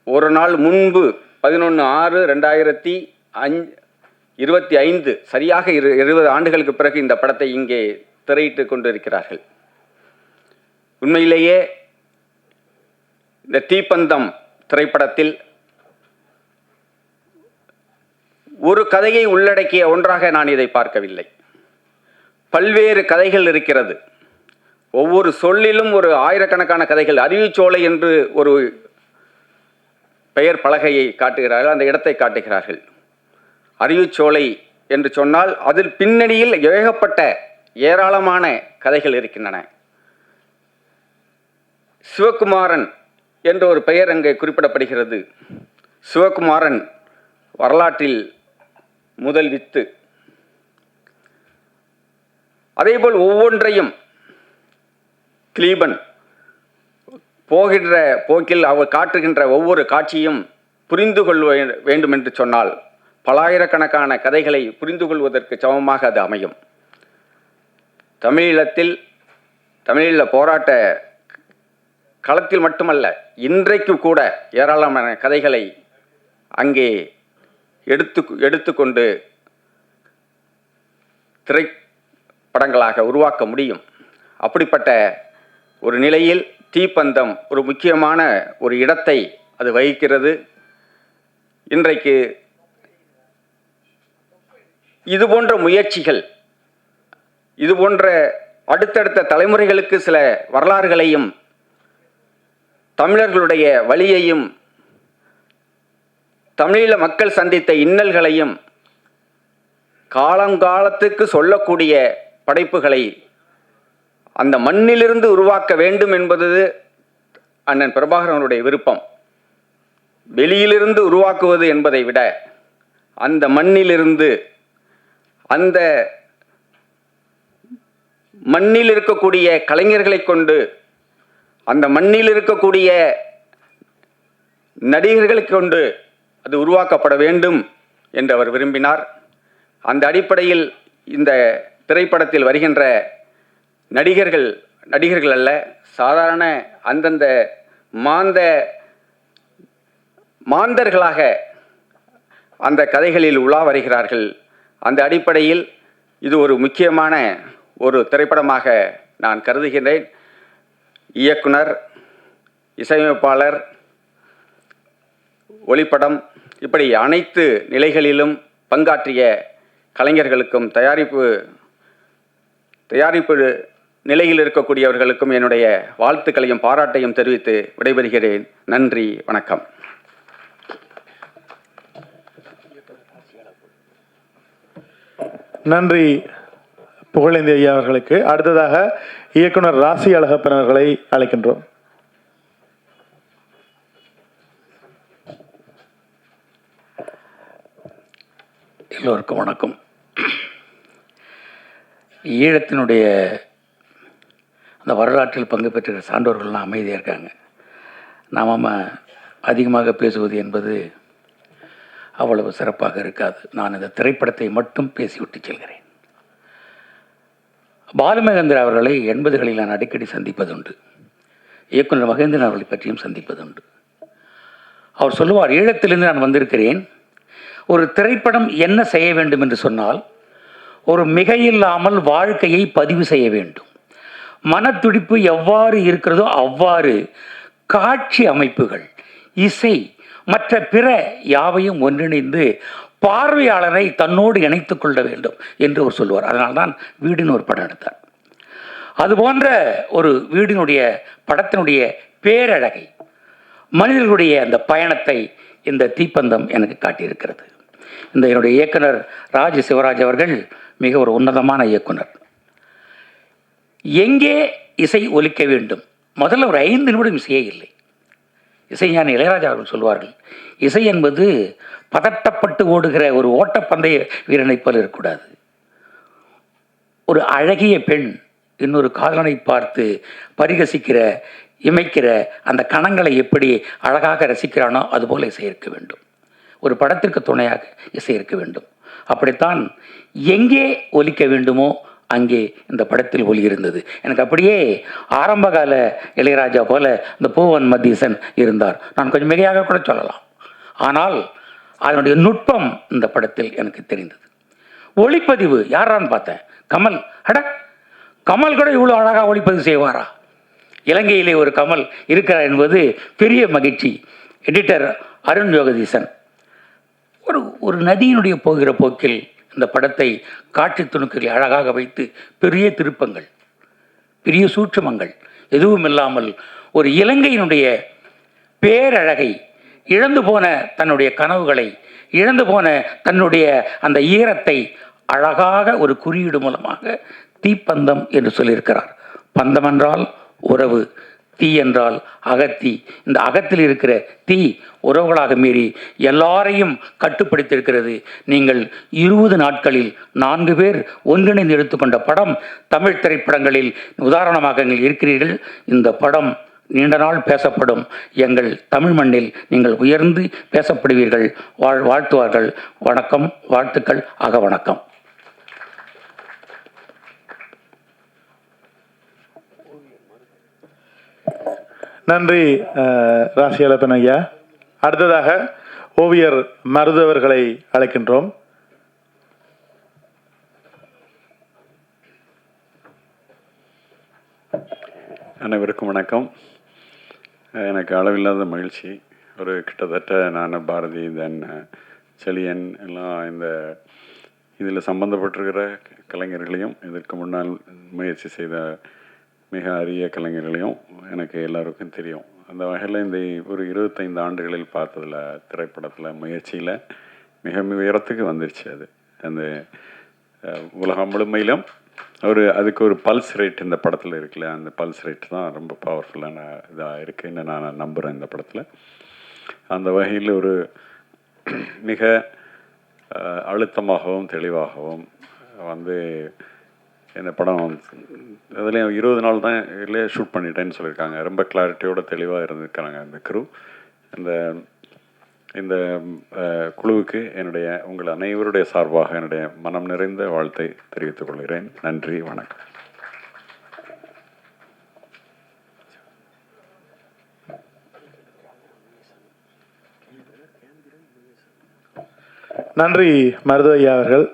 Speaker 4: ஒரு நாள் முன்பு 11/6/2025, சரியாக 20 ஆண்டுகளுக்கு பிறகு இந்த படத்தை இங்கே திரையிட்டு கொண்டிருக்கிறார்கள். உண்மையிலேயே இந்த தீப்பந்தம் திரைப்படத்தில் ஒரு கதையை உள்ளடக்கிய ஒன்றாக நான் இதை பார்க்கவில்லை. பல்வேறு கதைகள் இருக்கிறது. ஒவ்வொரு சொல்லிலும் ஒரு ஆயிரக்கணக்கான கதைகள். அறிவுச்சோலை என்று ஒரு பெயர் பலகையை காட்டுகிறார்கள், அந்த இடத்தை காட்டுகிறார்கள். அறிவுச்சோலை என்று சொன்னால் அதில் பின்னணியில் ஏகப்பட்ட ஏராளமான கதைகள் இருக்கின்றன. சிவகுமாரன் என்ற ஒரு பெயர் அங்கே குறிப்பிடப்படுகிறது. சிவகுமாரன் வரலாற்றில் முதல் வித்து. அதேபோல் ஒவ்வொன்றையும் கிளீபன் போகின்ற போக்கில் அவர் காட்டுகின்ற ஒவ்வொரு காட்சியும் புரிந்து கொள்ள வேண்டும் என்று சொன்னால் பலாயிரக்கணக்கான கதைகளை புரிந்து கொள்வதற்கு சமமாக அது அமையும். தமிழீழ போராட்ட களத்தில் மட்டுமல்ல, இன்றைக்கு கூட ஏராளமான கதைகளை அங்கே எடுத்துக்கொண்டு திரைப்படங்களாக உருவாக்க முடியும். அப்படிப்பட்ட ஒரு நிலையில் தீப்பந்தம் ஒரு முக்கியமான ஒரு இடத்தை அது வகிக்கிறது. இன்றைக்கு இதுபோன்ற முயற்சிகள், இதுபோன்ற அடுத்தடுத்த தலைமுறைகளுக்கு சில வரலாறுகளையும் தமிழர்களுடைய வழியையும் தமிழீழ மக்கள் சந்தித்த இன்னல்களையும் காலங்காலத்துக்கு சொல்லக்கூடிய படைப்புகளை அந்த மண்ணிலிருந்து உருவாக்க வேண்டும் என்பது அண்ணன் பிரபாகரனுடைய விருப்பம். வெளியிலிருந்து உருவாக்குவது என்பதை விட அந்த மண்ணிலிருந்து அந்த மண்ணில் இருக்கக்கூடிய கலைஞர்களை கொண்டு, அந்த மண்ணில் இருக்கக்கூடிய நடிகர்களை கொண்டு அது உருவாக்கப்பட வேண்டும் என்று அவர் விரும்பினார். அந்த அடிப்படையில் இந்த திரைப்படத்தில் வருகின்ற நடிகர்கள் அல்ல, சாதாரண அந்தந்த மாந்தர்களாக அந்த கதைகளில் உலா வருகிறார்கள். அந்த அடிப்படையில் இது ஒரு முக்கியமான ஒரு திரைப்படமாக நான் கருதுகின்றேன். இயக்குனர், இசையமைப்பாளர், ஒளிப்படம் இப்படி அனைத்து நிலைகளிலும் பங்காற்றிய கலைஞர்களுக்கும் தயாரிப்பு நிலையில் இருக்கக்கூடியவர்களுக்கும் என்னுடைய வாழ்த்துக்களையும் பாராட்டையும் தெரிவித்து விடைபெறுகிறேன். நன்றி, வணக்கம்.
Speaker 1: நன்றி புகழேந்தி ஐயா அவர்களுக்கு. அடுத்ததாக இயக்குனர் ராசி அழகப்பன் அவர்களை அழைக்கின்றோம்.
Speaker 5: எல்லோருக்கும் வணக்கம். ஈழத்தினுடைய அந்த வரலாற்றில் பங்கு பெற்ற சான்றோர்கள்லாம் அமைதியாக இருக்காங்க. நாம் அதிகமாக பேசுவது என்பது அவ்வளவு சிறப்பாக இருக்காது. நான் இந்த திரைப்படத்தை மட்டும் பேசிவிட்டு செல்கிறேன். பாலுமகேந்திரா அவர்களை 80களில் நான் அடிக்கடி சந்திப்பதுண்டு. இயக்குனர் மகேந்திரன் அவர்களை பற்றியும் சந்திப்பதுண்டு. அவர் சொல்லுவார், ஈழத்திலிருந்து நான் வந்திருக்கிறேன், ஒரு திரைப்படம் என்ன செய்ய வேண்டும் என்று சொன்னால் ஒரு மிகையில்லாமல் வாழ்க்கையை பதிவு செய்ய வேண்டும். மனத்துடிப்பு எவ்வாறு இருக்கிறதோ அவ்வாறு காட்சி அமைப்புகள், இசை, மற்ற பிற யாவையும் ஒன்றிணைந்து பார்வையாளரை தன்னோடு இணைத்துக் கொள்ள வேண்டும் என்று அவர் சொல்லுவார். அதனால்தான் வீடுன்னு ஒரு படம் எடுத்தார். அதுபோன்ற ஒரு வீடினுடைய படத்தினுடைய பேரழகை, மனிதர்களுடைய அந்த பயணத்தை இந்த தீப்பந்தம் எனக்கு காட்டியிருக்கிறது. இந்த என்னுடைய இயக்குனர் ராஜ் சிவராஜ் அவர்கள் மிக ஒரு உன்னதமான இயக்குனர். எங்கே இசை ஒலிக்க வேண்டும்? முதல்ல ஒரு 5 நிமிடம் இசையே இல்லை. இசைஞானி இளையராஜா அவர்கள் சொல்வார்கள், இசை என்பது பதட்டப்பட்டு ஓடுகிற ஒரு ஓட்டப்பந்தய வீரனைப் போல இருக்கக்கூடாது. ஒரு அழகிய பெண் இன்னொரு காதலனை பார்த்து பரிகசிக்கிற, இமைக்கிற அந்த கணங்களை எப்படி அழகாக ரசிக்கிறானோ அதுபோல் இசை இருக்க வேண்டும். ஒரு படத்திற்கு துணையாக இசை இருக்க வேண்டும். அப்படித்தான் எங்கே ஒலிக்க வேண்டுமோ அங்கே இந்த படத்தில் ஒலி இருந்தது. எனக்கு அப்படியே ஆரம்பகால இளையராஜா போல இந்த பூவன் மத்தீசன் இருந்தார். நான் கொஞ்சம் மிகையாக கூட சொல்லலாம். ஆனால் அதனுடைய நுட்பம் இந்த படத்தில் எனக்கு தெரிந்தது. ஒளிப்பதிவு யாரான்னு பார்த்தேன், கமல். கமல் கூட இவ்வளோ அழகாக ஒளிப்பதிவு செய்வாரா? இலங்கையிலே ஒரு கமல் இருக்கிறார் என்பது பெரிய மகிழ்ச்சி. எடிட்டர் அருண் யோகதீசன் ஒரு நதியினுடைய போகிற போக்கில் இந்த படத்தை காட்சி துணுக்குகளை அழகாக வைத்து பெரிய திருப்பங்கள், பெரிய சூட்சுமங்கள் எதுவும் இல்லாமல் ஒரு இலங்கையினுடைய பேரழகை, இழந்து போன தன்னுடைய கனவுகளை, இழந்து போன தன்னுடைய அந்த ஈரத்தை அழகாக ஒரு குறியீடு மூலமாக தீப்பந்தம் என்று சொல்லியிருக்கிறார். பந்தம் என்றால் உறவு, தீ என்றால் அகத்தி. இந்த அகத்தில் இருக்கிற தீ உறவுகளாக மீறி எல்லாரையும் கட்டுப்படுத்தியிருக்கிறது. நீங்கள் 20 நாட்களில் 4 பேர் ஒன்றிணைந்து எடுத்துக்கொண்ட படம் தமிழ் திரைப்படங்களில் உதாரணமாக நீங்கள் இருக்கிறீர்கள். இந்த படம் நீண்ட நாள் பேசப்படும். எங்கள் தமிழ் மண்ணில் நீங்கள் உயர்ந்து பேசப்படுவீர்கள். வாழ்த்துவார்கள். வணக்கம், வாழ்த்துக்கள், வணக்கம்.
Speaker 1: நன்றி ராசி அழகப்பன் ஐயா. அடுத்ததாக ஓவியர் மருதவர்களை அழைக்கின்றோம்.
Speaker 6: அனைவருக்கும் வணக்கம். எனக்கு அளவில்லாத மகிழ்ச்சி. ஒரு கிட்டத்தட்ட நான் பாரதி, தென் செழியன் எல்லாம் இதில் சம்பந்தப்பட்டிருக்கிற கலைஞர்களையும், இதற்கு முன்னால் முயற்சி செய்த மிக அரிய கலைஞர்களையும் எனக்கு எல்லாருக்கும் தெரியும். அந்த வகையில் இந்த ஒரு 25 ஆண்டுகளில் பார்த்ததில் திரைப்படத்தில் முயற்சியில் மிக உயரத்துக்கு வந்துருச்சு. அது அந்த உலகம் முழுமையிலும் அதுக்கு ஒரு பல்ஸ் ரேட் இந்த படத்தில் இருக்குல்ல, அந்த பல்ஸ் ரேட் தான் ரொம்ப பவர்ஃபுல்லான இதாக இருக்குதுன்னு நான் நம்புகிறேன் இந்த படத்தில். அந்த வகையில் ஒரு மிக அழுத்தமாகவும் தெளிவாகவும் வந்து இந்த படம் அதுலேயும் 20 நாள் தான் இதிலே ஷூட் பண்ணிட்டேன்னு சொல்லியிருக்காங்க. ரொம்ப கிளாரிட்டியோட தெளிவாக இருந்திருக்கிறாங்க இந்த க்ரூ. இந்த குழுவுக்கு உங்கள் அனைவருடைய சார்பாக என்னுடைய மனம் நிறைந்த வாழ்த்தை தெரிவித்துக் கொள்கிறேன். நன்றி, வணக்கம்.
Speaker 1: நன்றி மருது ஐயா அவர்கள்.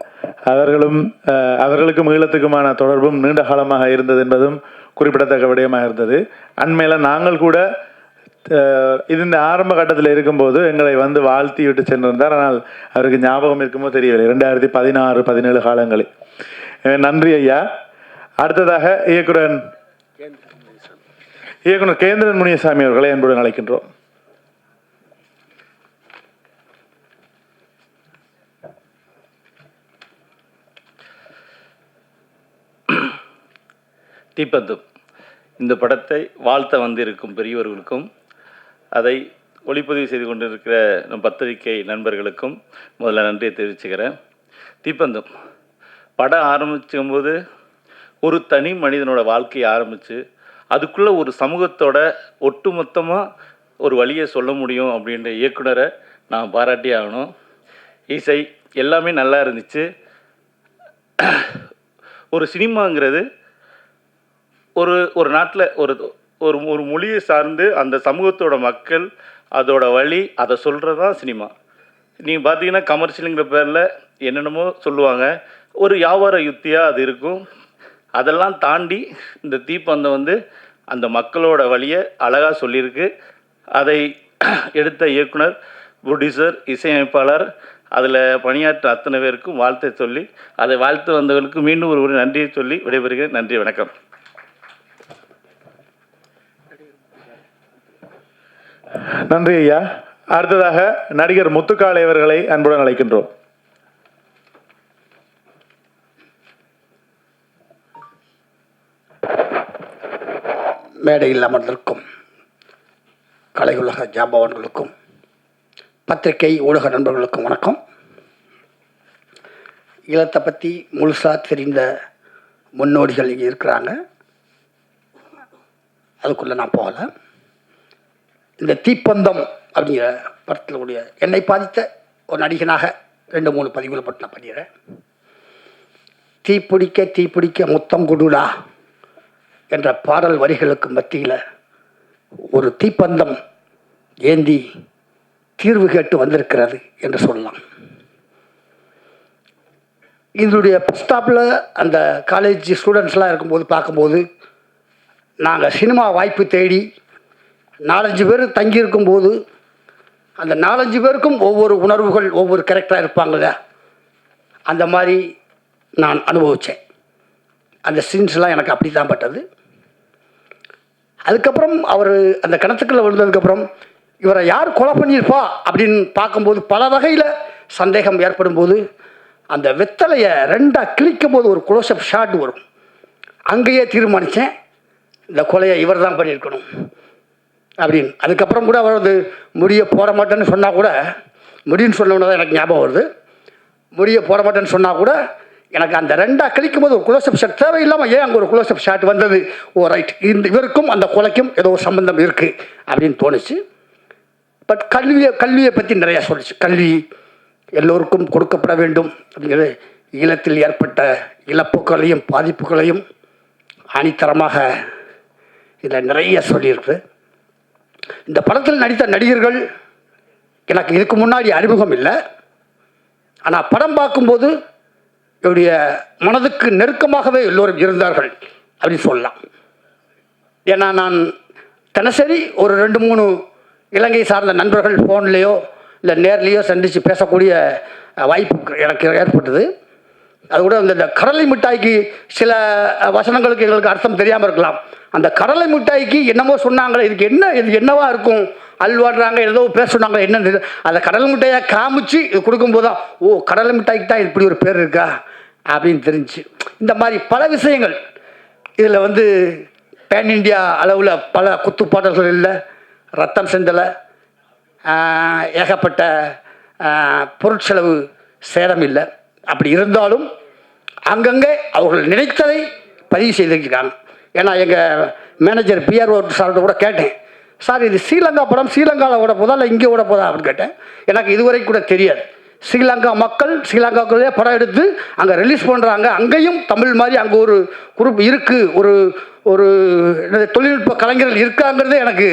Speaker 1: அவர்களுக்கும் ஈழத்துக்குமான தொடர்பும் நீண்ட காலமாக இருந்தது என்பதும் குறிப்பிடத்தக்க விடயமாக இருந்தது. அண்மையில் நாங்கள் கூட இந்த ஆரம்ப கட்டத்தில் இருக்கும்போது எங்களை வந்து வாழ்த்தி விட்டு சென்றிருந்தார். ஆனால் அவருக்கு ஞாபகம் இருக்குமோ தெரியவில்லை, 2016-17 காலங்களில். நன்றி ஐயா. அடுத்ததாக இயக்குனர் கேந்திரன் முனியசாமி அவர்களை அன்புடன் அழைக்கின்றோம்.
Speaker 7: தீப்பந்தம் இந்த படத்தை வாழ்த்த வந்திருக்கும் பெரியவர்களுக்கும் அதை ஒளிப்பதிவு செய்து கொண்டிருக்கிற நம் பத்திரிகை நண்பர்களுக்கும் முதல்ல நன்றியை தெரிவிச்சுக்கிறேன். தீப்பந்தம் படம் ஆரம்பிக்கும்போது ஒரு தனி மனிதனோட வாழ்க்கையை ஆரம்பித்து அதுக்குள்ளே ஒரு சமூகத்தோட ஒட்டுமொத்தமாக ஒரு வழியை சொல்ல முடியும் அப்படின்ற இயக்குனரை நான் பாராட்டி ஆகணும். இசை எல்லாமே நல்லா இருந்துச்சு. ஒரு சினிமாங்கிறது ஒரு நாட்டில் ஒரு மொழியை சார்ந்து அந்த சமூகத்தோட மக்கள் அதோட வழி அதை சொல்கிறது தான் சினிமா. நீங்கள் பார்த்தீங்கன்னா கமர்ஷியலுங்கிற பேரில் என்னென்னமோ சொல்லுவாங்க, ஒரு வியாபார யுக்தியாக அது இருக்கும். அதெல்லாம் தாண்டி இந்த தீப்பந்தம் வந்து அந்த மக்களோட வழியை அழகாக சொல்லியிருக்கு. அதை எடுத்த இயக்குனர், ப்ரொடியூசர், இசையமைப்பாளர், அதில் பணியாற்ற அத்தனை பேருக்கும் வாழ்த்தை சொல்லி அதை வாழ்த்து வந்தவர்களுக்கு மீண்டும் ஒரு நன்றியை சொல்லி விடைபெறுகிறேன். நன்றி, வணக்கம்.
Speaker 1: நன்றி ஐயா. அடுத்ததாக நடிகர் முத்துக்காளை அவர்களை அன்புடன் அழைக்கின்றோம்.
Speaker 8: மேடையில் அமர்ந்திருக்கும் கலையுலக ஜாம்பவான்களுக்கும் பத்திரிகை ஊடக நண்பர்களுக்கும் வணக்கம். ஈழத்தை பற்றி முழுசாக தெரிந்த முன்னோடிகள் இங்கே இருக்கிறாங்க, அதுக்குள்ளே நான் போகலை. இந்த தீப்பந்தம் அப்படிங்கிற படத்தில் கூடிய என்னை பாதித்த ஒரு நடிகனாக 2-3 பதிவுகளை பற்றி நான் பண்ணிடுறேன். தீப்பிடிக்க தீப்பிடிக்க முத்தம் கொடுடா என்ற பாடல் வரிகளுக்கு மத்தியில் ஒரு தீப்பந்தம் ஏந்தி தீர்வு கேட்டு வந்திருக்கிறது என்று சொல்லலாம். இதனுடைய ஃபஸ்ட் ஸ்டாப்பில் அந்த காலேஜ் ஸ்டூடெண்ட்ஸ்லாம் இருக்கும்போது பார்க்கும்போது நாங்கள் சினிமா வாய்ப்பு தேடி 4-5 பேர் தங்கியிருக்கும்போது அந்த 4-5 பேருக்கும் ஒவ்வொரு உணர்வுகள், ஒவ்வொரு கேரக்டராக இருப்பாங்கள்ல, அந்த மாதிரி நான் அனுபவித்தேன். அந்த சீன்ஸ்லாம் எனக்கு அப்படி தான் பட்டது. அதுக்கப்புறம் அவர் அந்த கிணத்துக்குள்ளே விழுந்ததுக்கப்புறம் இவரை யார் கொலை பண்ணியிருப்பா அப்படின்னு பார்க்கும்போது பல வகையில் சந்தேகம் ஏற்படும் போது அந்த வெத்தலையை 2ஆக கிழிக்கும் போது ஒரு க்ளோஸ்அப் ஷாட் வரும். அங்கேயே தீர்மானித்தேன், இந்த கொலையை இவர் தான் பண்ணியிருக்கணும் அப்படின்னு. அதுக்கப்புறம் கூட அவர் முடியை போட மாட்டேன்னு சொன்னால் கூட, முடின்னு சொன்னோன்னு தான் எனக்கு ஞாபகம் வருது, முடியை போட மாட்டேன்னு சொன்னால் கூட எனக்கு அந்த 2ஆக கிழிக்கும் போது ஒரு க்ளோஸ்அப் ஷாட் தேவையில்லாமல் ஏன் அங்கே ஒரு க்ளோஸ்அப் ஷாட் வந்தது, ஓ ரைட், இவருக்கும் அந்த கொலைக்கும் ஏதோ ஒரு சம்பந்தம் இருக்குது அப்படின்னு தோணுச்சு. பட் கல்வியை பற்றி நிறையா சொல்லிச்சு. கல்வி எல்லோருக்கும் கொடுக்கப்பட வேண்டும் அப்படிங்கிறது ஈழத்தில் ஏற்பட்ட இழப்புகளையும் பாதிப்புகளையும் ஆணித்தரமாக இதில் நிறைய சொல்லியிருக்கு. இந்த படத்தில் நடித்த நடிகர்கள் எனக்கு இதுக்கு முன்னாடி அறிமுகம் இல்லை. ஆனால் படம் பார்க்கும்போது என்னுடைய மனதுக்கு நெருக்கமாகவே எல்லோரும் இருந்தார்கள் அப்படின்னு சொல்லலாம். ஏன்னா நான் தினசரி ஒரு 2-3 இலங்கை சார்ந்த நண்பர்கள் ஃபோன்லேயோ இல்லை நேர்லேயோ சந்தித்து பேசக்கூடிய வாய்ப்பு எனக்கு ஏற்பட்டது. அது கூட இந்த கடலை மிட்டாய்க்கு சில வசனங்களுக்கு எங்களுக்கு அர்த்தம் தெரியாமல் இருக்கலாம். அந்த கடலை மிட்டாய்க்கு என்னமோ சொன்னாங்களே, இது என்னவா இருக்கும், அல்வாடுறாங்க, ஏதோ பேர் சொன்னாங்க, என்னன்னு அந்த கடலை மிட்டாயை காமிச்சு இது கொடுக்கும்போது தான், ஓ கடலை மிட்டாய்க்கு தான் இப்படி ஒரு பேர் இருக்கா அப்படின்னு தெரிஞ்சு. இந்த மாதிரி பல விஷயங்கள் இதில் பேன் இண்டியா அளவில் பல குத்துப்பாடல்கள் இல்லை, ரத்தம் செந்தலை, ஏகப்பட்ட பொருட்செலவு சேதம் இல்லை. அப்படி இருந்தாலும் அங்கங்கே அவர்கள் நினைத்ததை பதிவு செய்திருக்கிறாங்க. ஏன்னா எங்கள் மேனேஜர் பிஆர்ஓ சார்கிட்ட கூட கேட்டேன், சார் இது ஸ்ரீலங்கா படம் ஸ்ரீலங்காவில் ஓட போதா இல்லை இங்கே ஓட போதா அப்படின்னு கேட்டேன். எனக்கு இதுவரை கூட தெரியாது. ஸ்ரீலங்கா மக்கள் ஸ்ரீலங்காவுக்குள்ளே படம் எடுத்து அங்கே ரிலீஸ் பண்ணுறாங்க. அங்கேயும் தமிழ் மாதிரி அங்கே ஒரு குரூப் இருக்குது, ஒரு ஒரு தொழில்நுட்ப கலைஞர்கள் இருக்காங்கிறதே எனக்கு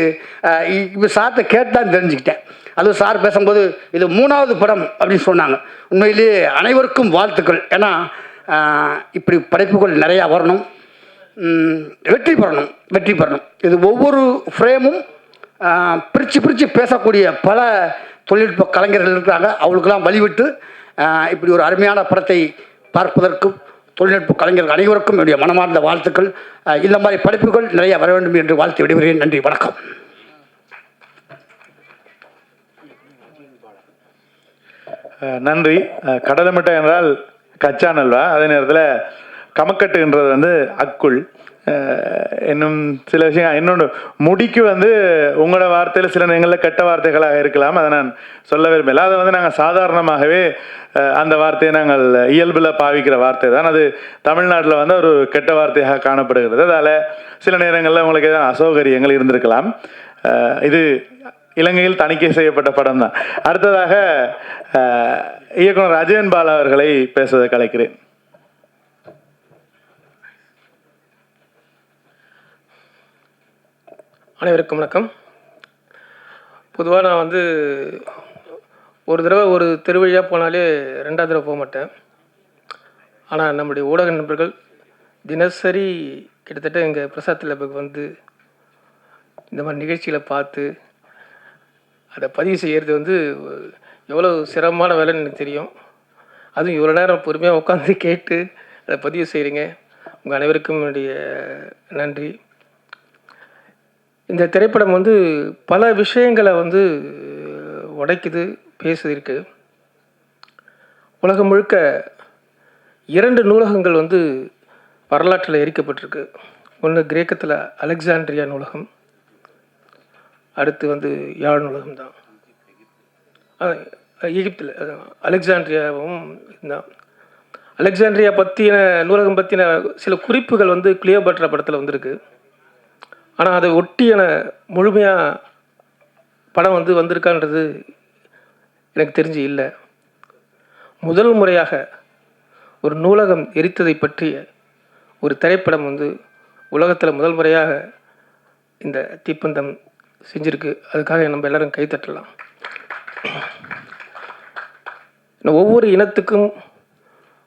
Speaker 8: இப்போ சார்கிட்ட கேட்டு தான் தெரிஞ்சுக்கிட்டேன். அதுவும் சார் பேசும்போது இது 3வது படம் அப்படின்னு சொன்னாங்க. உண்மையிலேயே அனைவருக்கும் வாழ்த்துக்கள். ஏன்னா இப்படி படைப்புகள் நிறையா வரணும், வெற்றி பெறணும். இது ஒவ்வொரு ஃப்ரேமும் பிரித்து பேசக்கூடிய பல தொழில்நுட்ப கலைஞர்கள் இருக்கிறாங்க. அவங்களுக்கெல்லாம் வழிவிட்டு இப்படி ஒரு அருமையான படத்தை பார்ப்பதற்கும் தொழில்நுட்ப கலைஞர்கள் அனைவருக்கும் என்னுடைய மனமார்ந்த வாழ்த்துக்கள். இந்த மாதிரி படைப்புகள் நிறைய வர வேண்டும் என்று வாழ்த்து விடுகிறேன். நன்றி, வணக்கம்.
Speaker 1: நன்றி. கடலை மிட்டாய் என்றால் கச்சா நல்வா, அதே நேரத்தில் கமக்கட்டுன்றது வந்து அக்குள். இன்னும் சில விஷயம் இன்னொன்று முடிக்கு வந்து உங்களோட வார்த்தையில் சில நேரங்களில் கெட்ட வார்த்தைகளாக இருக்கலாம், அதை நான் சொல்ல விரும்பல. அதை வந்து நாங்கள் சாதாரணமாகவே அந்த வார்த்தையை நாங்கள் இயல்பில் பாவிக்கிற வார்த்தை தான். அது தமிழ்நாட்டில் வந்து ஒரு கெட்ட வார்த்தையாக காணப்படுகிறது. அதால் சில நேரங்களில் உங்களுக்கு எதாவது அசௌகரியங்கள் இருந்திருக்கலாம். இது இலங்கையில் தணிக்கை செய்யப்பட்ட படம் தான். அடுத்ததாக இயக்குனர் அஜயன் பாலா அவர்களை பேசுவதை கலைக்கிறேன்.
Speaker 9: அனைவருக்கும் வணக்கம். பொதுவாக நான் வந்து ஒரு தடவை ஒரு தெருவழியாக போனாலே 2வது தடவை போக மாட்டேன். ஆனால் நம்முடைய ஊடக நண்பர்கள் தினசரி கிட்டத்தட்ட எங்கள் பிரசாத் லேபுக்கு வந்து இந்த மாதிரி நிகழ்ச்சிகளை பார்த்து அதை பதிவு செய்கிறது வந்து எவ்வளோ சிரமமான வேலைன்னு எனக்கு தெரியும். அதுவும் இவ்வளோ நேரம் பொறுமையாக உட்காந்து கேட்டு அதை பதிவு செய்கிறீங்க. உங்கள் அனைவருக்கும் என்னுடைய நன்றி. இந்த திரைப்படம் வந்து பல விஷயங்களை வந்து உடைக்குது, பேசுதிருக்கு. உலகம் முழுக்க 2 நூலகங்கள் வந்து வரலாற்றில் எரிக்கப்பட்டிருக்கு. ஒன்று கிரேக்கத்தில் அலெக்சாண்ட்ரியா நூலகம், அடுத்து வந்து யாழ் நூலகம் தான். எகிப்தில் அலெக்சாண்ட்ரியாவும் தான். அலெக்சாண்ட்ரியா பற்றின நூலகம் பற்றின சில குறிப்புகள் வந்து கிளியோபாட்ரா படத்தில் வந்திருக்கு. ஆனால் அதை ஒட்டியான முழுமையாக படம் வந்து வந்திருக்கான்றது எனக்கு தெரிஞ்சு இல்லை. முதல் முறையாக ஒரு நூலகம் எரித்ததை பற்றிய ஒரு திரைப்படம் வந்து உலகத்தில் முதல் முறையாக இந்த தீப்பந்தம் செஞ்சுருக்கு. அதுக்காக நம்ம எல்லோரும் கைத்தட்டலாம். ஒவ்வொரு இனத்துக்கும்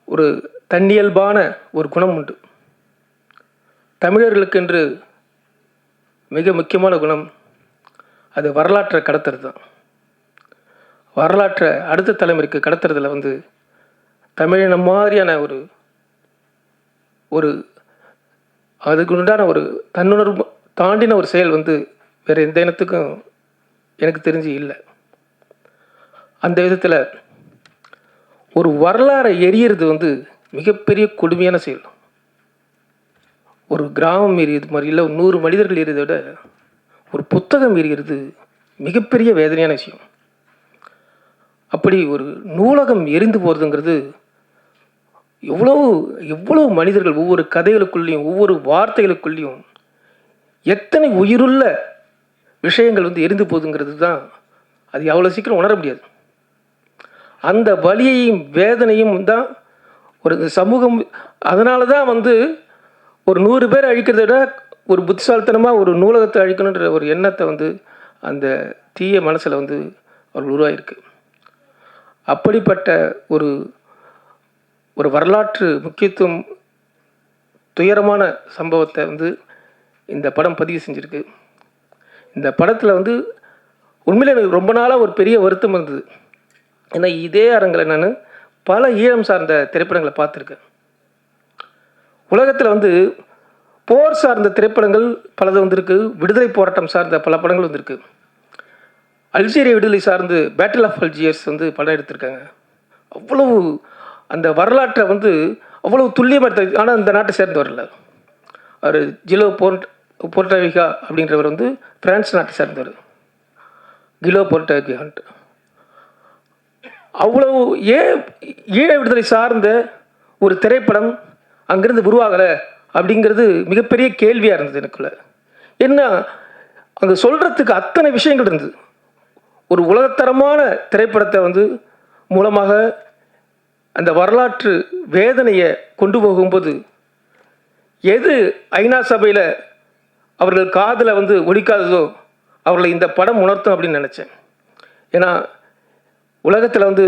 Speaker 9: ஒரு தன்னியல்பான ஒரு குணம் உண்டு. தமிழர்களுக்கென்று மிக முக்கியமான குணம் அது வரலாற்றை கடத்துறது தான். வரலாற்றை அடுத்த தலைமுறைக்கு கடத்துறதுல வந்து தமிழின மாதிரியான ஒரு அதுக்கு உண்டான ஒரு தன்னுணர்வு தாண்டின ஒரு செயல் வந்து வேறு எந்த இனத்துக்கும் எனக்கு தெரிஞ்சு இல்லை. அந்த விதத்தில் ஒரு வரலாறை எரியிறது வந்து மிகப்பெரிய கொடுமையான செயல். ஒரு கிராமம் எரியுது மாதிரி இல்லை, 100 மனிதர்கள் எரியுதை விட ஒரு புத்தகம் எரிகிறது மிகப்பெரிய வேதனையான விஷயம். அப்படி ஒரு நூலகம் எரிந்து போகிறதுங்கிறது எவ்வளவு மனிதர்கள் ஒவ்வொரு கதைகளுக்குள்ளேயும் ஒவ்வொரு வார்த்தைகளுக்குள்ளேயும் எத்தனை உயிருள்ள விஷயங்கள் வந்து எரிந்து போகுதுங்கிறது தான் அது அவ்வளோ சீக்கிரம் உணர முடியாது. அந்த வலியையும் வேதனையும் தான் ஒரு சமூகம். அதனால தான் வந்து ஒரு 100 பேர் அழிக்கிறத விட ஒரு புத்திசாலித்தனமாக ஒரு நூலகத்தை அழிக்கணுன்ற ஒரு எண்ணத்தை வந்து அந்த தீய மனசில் வந்து அவர்கள் உருவாயிருக்கு. அப்படிப்பட்ட ஒரு வரலாற்று முக்கியத்துவம் துயரமான சம்பவத்தை வந்து இந்த படம் பதிவு செஞ்சுருக்கு. இந்த படத்தில் வந்து உண்மையில் எனக்கு ரொம்ப நாளாக ஒரு பெரிய வருத்தம் இருந்தது. ஏன்னா இதே அரங்கில் நான் பல ஈழம் சார்ந்த திரைப்படங்களை பார்த்துருக்கேன். உலகத்தில் வந்து போர் சார்ந்த திரைப்படங்கள் பலது வந்திருக்கு, விடுதலை போராட்டம் சார்ந்த பல படங்கள் வந்திருக்கு. அல்ஜீரியா விடுதலை சார்ந்து பேட்டில் ஆஃப் அல்ஜியர்ஸ் வந்து படம் எடுத்திருக்காங்க. அவ்வளவு அந்த வரலாற்றை வந்து அவ்வளவு துல்லியமாக எடுத்து. ஆனால் இந்த நாட்டை சேர்ந்தவர் இல்லை. அவர் ஜிலோ போர்ட்டவிகா அப்படின்றவர் வந்து பிரான்ஸ் நாட்டை சேர்ந்தவர். கிலோ போர்ட்டவிகான்ட்டு அவ்வளவு ஈழ விடுதலை சார்ந்த ஒரு திரைப்படம் அங்கேருந்து உருவாகலை அப்படிங்கிறது மிகப்பெரிய கேள்வியாக இருந்தது எனக்குள்ள. என்ன அங்கே சொல்கிறதுக்கு அத்தனை விஷயங்கள் இருந்தது. ஒரு உலகத்தரமான திரைப்படத்தை வந்து மூலமாக அந்த வரலாற்று வேதனையை கொண்டு போகும்போது எது ஐநா சபையில் அவர்கள் காதில் வந்து ஒலிக்காததோ அவர்களை இந்த படம் உணர்த்தும் அப்படின்னு நினச்சேன். ஏன்னா உலகத்தில் வந்து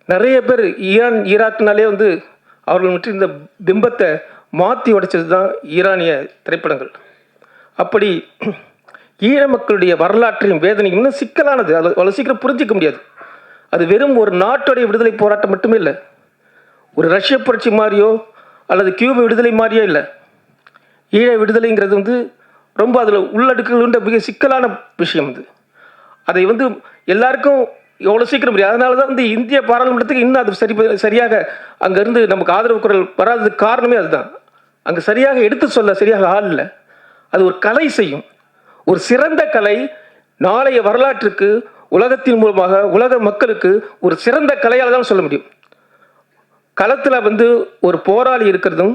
Speaker 9: நிறைய பேர் ஈராக்னாலே வந்து அவர்கள் மட்டும் இந்த பிம்பத்தை மாற்றி உடைச்சது தான் ஈரானிய திரைப்படங்கள். அப்படி ஈழ மக்களுடைய வரலாற்றையும் வேதனையும் இன்னும் சிக்கலானது. அது அவ்வளோ சீக்கிரம் புரிஞ்சிக்க முடியாது. அது வெறும் ஒரு நாட்டுடைய விடுதலை போராட்டம் மட்டுமே இல்லை, ஒரு ரஷ்ய புரட்சி மாதிரியோ அல்லது கியூப விடுதலை மாதிரியோ இல்லை. ஈழ விடுதலைங்கிறது வந்து ரொம்ப அதில் உள்ளடுக்குகின்ற மிக சிக்கலான விஷயம். அதை வந்து எல்லாருக்கும் எவ்வளோ சீக்கிரம் முடியாது. அதனால தான் வந்து இந்திய பாராளுமன்றத்துக்கு இன்னும் அது சரியாக அங்கேருந்து நமக்கு ஆதரவு குரல் வராததுக்கு காரணமே அதுதான். அங்கே சரியாக எடுத்து சொல்ல சரியாக ஆள் இல்லை. அது ஒரு கலை செய்யும், ஒரு சிறந்த கலை நாளைய வரலாற்றுக்கு உலகத்தின் மூலமாக உலக மக்களுக்கு ஒரு சிறந்த கலையால் தான் சொல்ல முடியும். களத்தில் வந்து ஒரு போராளி இருக்கிறதும்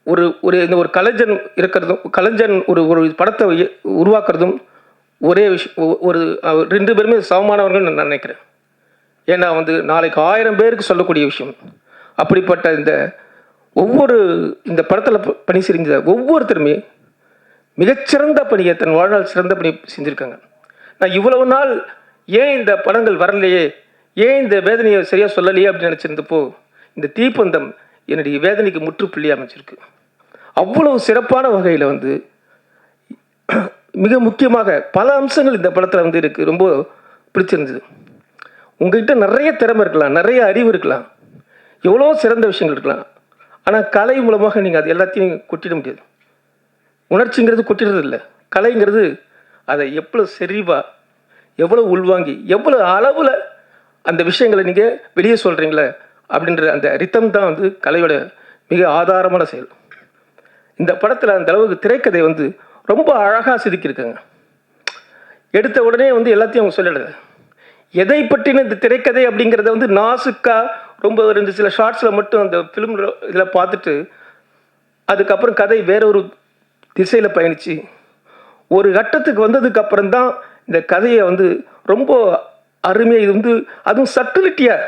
Speaker 9: ஒரு கலைஞன் இருக்கிறதும், கலைஞன் ஒரு படத்தை உருவாக்குறதும் ஒரே விஷயம். ரெண்டு பேருமே சமமானவர்கள் நான் நினைக்கிறேன். ஏன்னா வந்து நாளைக்கு 1000 பேருக்கு சொல்லக்கூடிய விஷயம். அப்படிப்பட்ட இந்த படத்தில் பணி செஞ்ச ஒவ்வொருத்தருமே மிகச்சிறந்த பணியை தன் வாழ்நாள் சிறந்த பணி செஞ்சுருக்காங்க. நான் இவ்வளவு நாள் ஏன் இந்த படங்கள் வரலையே, ஏன் இந்த வேதனையை சரியாக சொல்லலையே அப்படின்னு நினச்சிருந்தப்போ இந்த தீப்பந்தம் என்னுடைய வேதனைக்கு முற்றுப்புள்ளி அமைச்சிருக்கு. அவ்வளவு சிறப்பான வகையில் வந்து மிக முக்கியமாக பல அம்சங்கள் இந்த படத்தில் வந்து எனக்கு ரொம்ப பிடிச்சிருந்தது. உங்கள்கிட்ட நிறைய திறமை இருக்கலாம், நிறைய அறிவு இருக்கலாம், எவ்வளோ சிறந்த விஷயங்கள் இருக்கலாம். ஆனால் கலை மூலமாக நீங்கள் அது எல்லாத்தையும் கொட்டிட முடியாது. உணர்ச்சிங்கிறது கொட்டிடுறது இல்லை. கலைங்கிறது அதை எவ்வளோ செறிவாக, எவ்வளோ உள்வாங்கி, எவ்வளோ அளவில் அந்த விஷயங்களை நீங்கள் வெளியே சொல்கிறீங்களே அப்படின்ற அந்த ரித்தம் தான் வந்து கலையோட மிக ஆதாரமான செயல். இந்த படத்தில் அந்த அளவுக்கு திரைக்கதை வந்து ரொம்ப அழகாக செதுக்கியிருக்காங்க. எடுத்த உடனே வந்து எல்லாத்தையும் அவங்க சொல்லிடுது. எதை பற்றின இந்த திரைக்கதை அப்படிங்கிறத வந்து நாசுக்கா ரொம்ப சில ஷார்ட்ஸில் மட்டும் அந்த ஃபிலிம் இதில் பார்த்துட்டு அதுக்கப்புறம் கதை வேற ஒரு திசையில் பயணித்து ஒரு கட்டத்துக்கு வந்ததுக்கு அப்புறம் தான் இந்த கதையை வந்து ரொம்ப அருமையாக இது வந்து அதுவும் சட்டிலிட்டியாக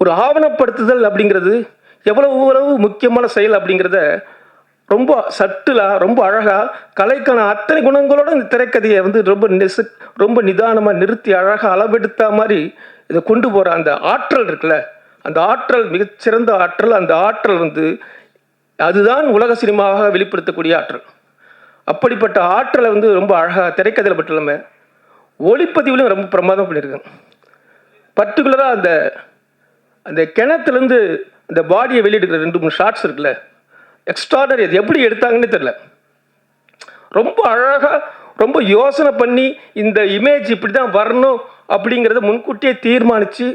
Speaker 9: ஒரு ஆவணப்படுத்துதல் அப்படிங்கிறது எவ்வளவு முக்கியமான செயல் அப்படிங்கிறத ரொம்ப சட்டிலாக ரொம்ப அழகாக கலைக்கான அத்தனை குணங்களோட இந்த திரைக்கதையை வந்து ரொம்ப நிதானமாக நிறுத்தி அழகாக அளவெடுத்த மாதிரி இதை கொண்டு போகிற அந்த ஆற்றல் இருக்குல்ல, அந்த ஆற்றல் மிகச்சிறந்த ஆற்றல். அந்த ஆற்றல் வந்து அதுதான் உலக சினிமாவாக வெளிப்படுத்தக்கூடிய ஆற்றல். அப்படிப்பட்ட ஆற்றலை வந்து ரொம்ப அழகாக திரைக்கதையில் மட்டும் இல்லாமல் ஒளிப்பதிவுலையும் ரொம்ப பிரமாதம் பண்ணியிருக்காங்க. பர்டிகுலராக அந்த கிணத்துலேருந்து அந்த பாடியை வெளியெடுக்கிற 2-3 ஷார்ட்ஸ் இருக்குல்ல, எக்ஸ்ட்ராடனரி. அது எப்படி எடுத்தாங்கன்னு தெரியல. ரொம்ப அழகாக ரொம்ப யோசனை பண்ணி இந்த இமேஜ் இப்படி தான் வரணும் அப்படிங்கிறத முன்கூட்டியே தீர்மானித்து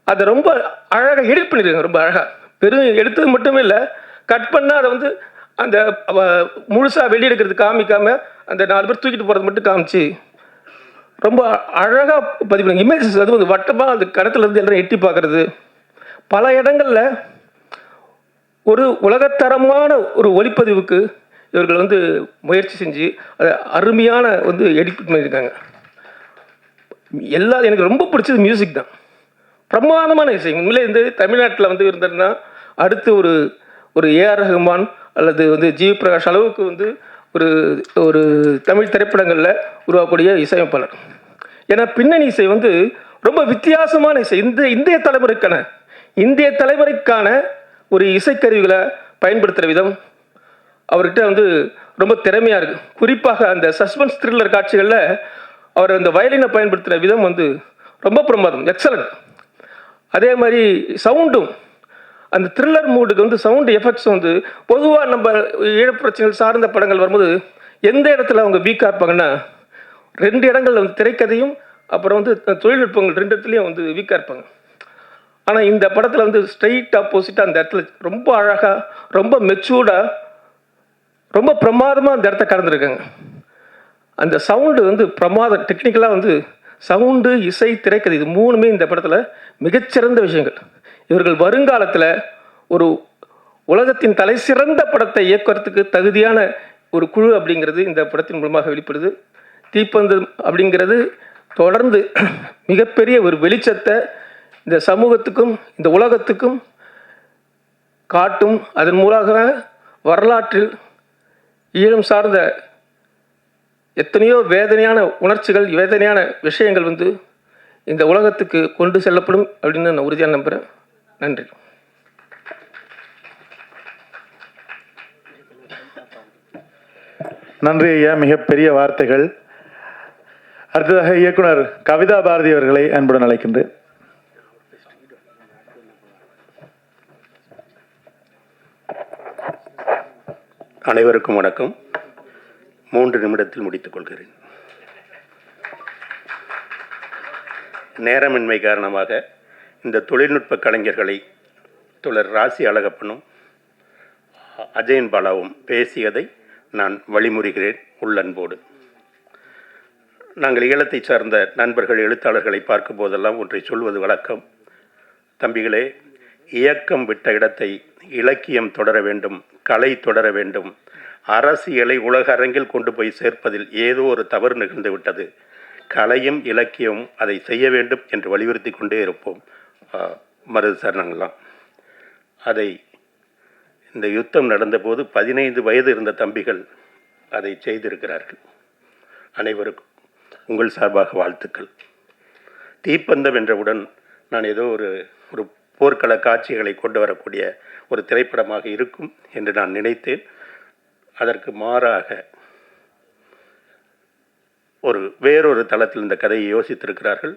Speaker 9: அதை ரொம்ப அழகாக எடிட் பண்ணியிருக்காங்க. ரொம்ப அழகாக வெறும் எடுத்தது மட்டுமே இல்லை, கட் பண்ணால் அதை வந்து அந்த முழுசாக வெளியெடுக்கிறது காமிக்காமல் அந்த 4 பேர் தூக்கிட்டு போகிறது மட்டும் காமிச்சு ரொம்ப அழகாக பதிவு பண்ணி இமேஜஸ். அது வந்து வட்டமாக அந்த கடத்துலேருந்து எல்லோரும் எட்டி பார்க்குறது. பல இடங்களில் ஒரு உலகத்தரமான ஒரு ஒளிப்பதிவுக்கு இவர்கள் வந்து முயற்சி செஞ்சு அதை அருமையான வந்து எடிட் பண்ணியிருக்காங்க. எனக்கு ரொம்ப பிடிச்சது மியூசிக் தான். பிரமாதமான இசை. உண்மையிலே இந்த தமிழ்நாட்டில் வந்து இருந்ததுன்னா அடுத்து ஒரு ஏஆர் ரஹ்மான் அல்லது வந்து ஜி பிரகாஷ் அளவுக்கு வந்து ஒரு தமிழ் திரைப்படங்களில் உருவாக்கக்கூடிய இசையமைப்பாளர். ஏன்னா பின்னணி இசை வந்து ரொம்ப வித்தியாசமான இசை. இந்திய தலைமுறைக்கான ஒரு இசைக்கருவிகளை பயன்படுத்துகிற விதம் அவர்கிட்ட வந்து ரொம்ப திறமையாக இருக்குது. குறிப்பாக அந்த சஸ்பென்ஸ் த்ரில்லர் காட்சிகளில் அவர் அந்த வயலினை பயன்படுத்துகிற விதம் வந்து ரொம்ப பிரமாதம், எக்ஸலண்ட். அதே மாதிரி சவுண்டும் அந்த த்ரில்லர் மூடுக்கு வந்து சவுண்டு எஃபெக்ட்ஸ் வந்து பொதுவாக நம்ம ஈழப்பிரச்சனைகள் சார்ந்த படங்கள் வரும்போது எந்த இடத்துல அவங்க வீக்காக இருப்பாங்கன்னா 2 இடங்கள் வந்து திரைக்கதையும் அப்புறம் வந்து தொழில்நுட்பங்கள் 2 இடத்துலையும் வந்து வீக்காக இருப்பாங்க. ஆனால் இந்த படத்தில் வந்து ஸ்ட்ரைட் ஆப்போசிட்டாக அந்த இடத்துல ரொம்ப அழகாக ரொம்ப மெச்சூர்டாக ரொம்ப பிரமாதமாக அந்த இடத்த கடந்துருக்காங்க. அந்த சவுண்டு வந்து பிரமாதம். டெக்னிக்கலாக வந்து சவுண்டு, இசை, திரைக்கதை இது 3மே இந்த படத்தில் மிகச்சிறந்த விஷயங்கள். இவர்கள் வருங்காலத்தில் ஒரு உலகத்தின் தலை சிறந்த படத்தை இயக்குறதுக்கு தகுதியான ஒரு குழு அப்படிங்கிறது இந்த படத்தின் மூலமாக வெளிப்படுது. தீப்பந்தம் அப்படிங்கிறது தொடர்ந்து மிகப்பெரிய ஒரு வெளிச்சத்தை இந்த சமூகத்துக்கும் இந்த உலகத்துக்கும் காட்டும். அதன் மூலமாக வரலாற்றில் ஈழம் சார்ந்த எத்தனையோ வேதனையான உணர்ச்சிகள், வேதனையான விஷயங்கள் இந்த உலகத்துக்கு கொண்டு செல்லப்படும் அப்படின்னு நான் உறுதியாக நம்புகிறேன். நன்றி.
Speaker 1: நன்றி ஐயா, மிகப்பெரிய வார்த்தைகள். அடுத்ததாக இயக்குனர் கவிதா பாரதி அவர்களை அன்புடன் அழைக்கின்றேன்.
Speaker 10: அனைவருக்கும் வணக்கம். 3 நிமிடத்தில் முடித்துக் கொள்கிறேன். நேரமின்மை காரணமாக இந்த தொழில்நுட்ப கலைஞர்களை தோழர் ராசி அழகப்பனும் அஜயன் பாலாவும் பேசியதை நான் வழிமுறுகிறேன் உள்ளன்போடு. நாங்கள் ஈழத்தை சார்ந்த நண்பர்கள், எழுத்தாளர்களை பார்க்கும் போதெல்லாம் ஒன்றை சொல்வது வழக்கம். தம்பிகளே, இயக்கம் விட்ட இடத்தை இலக்கியம் தொடர வேண்டும், கலை தொடர வேண்டும். அரசியலை உலக அரங்கில் கொண்டு போய் சேர்ப்பதில் ஏதோ ஒரு தவறு நிகழ்ந்து விட்டது. கலையும் இலக்கியமும் அதை செய்ய வேண்டும் என்று வலியுறுத்தி கொண்டே இருப்போம். மருது சார் நாங்கள்லாம் அதை இந்த யுத்தம் நடந்தபோது 15 வயது இருந்த தம்பிகள் அதை செய்திருக்கிறார்கள். அனைவருக்கும் உங்கள் சார்பாக வாழ்த்துக்கள். தீப்பந்தம் என்றவுடன் நான் ஏதோ ஒரு போர்க்கள காட்சிகளை கொண்டு வரக்கூடிய ஒரு திரைப்படமாக இருக்கும் என்று நான் நினைத்தேன். அதற்கு மாறாக வேறொரு தளத்தில் இந்த கதையை யோசித்திருக்கிறார்கள்.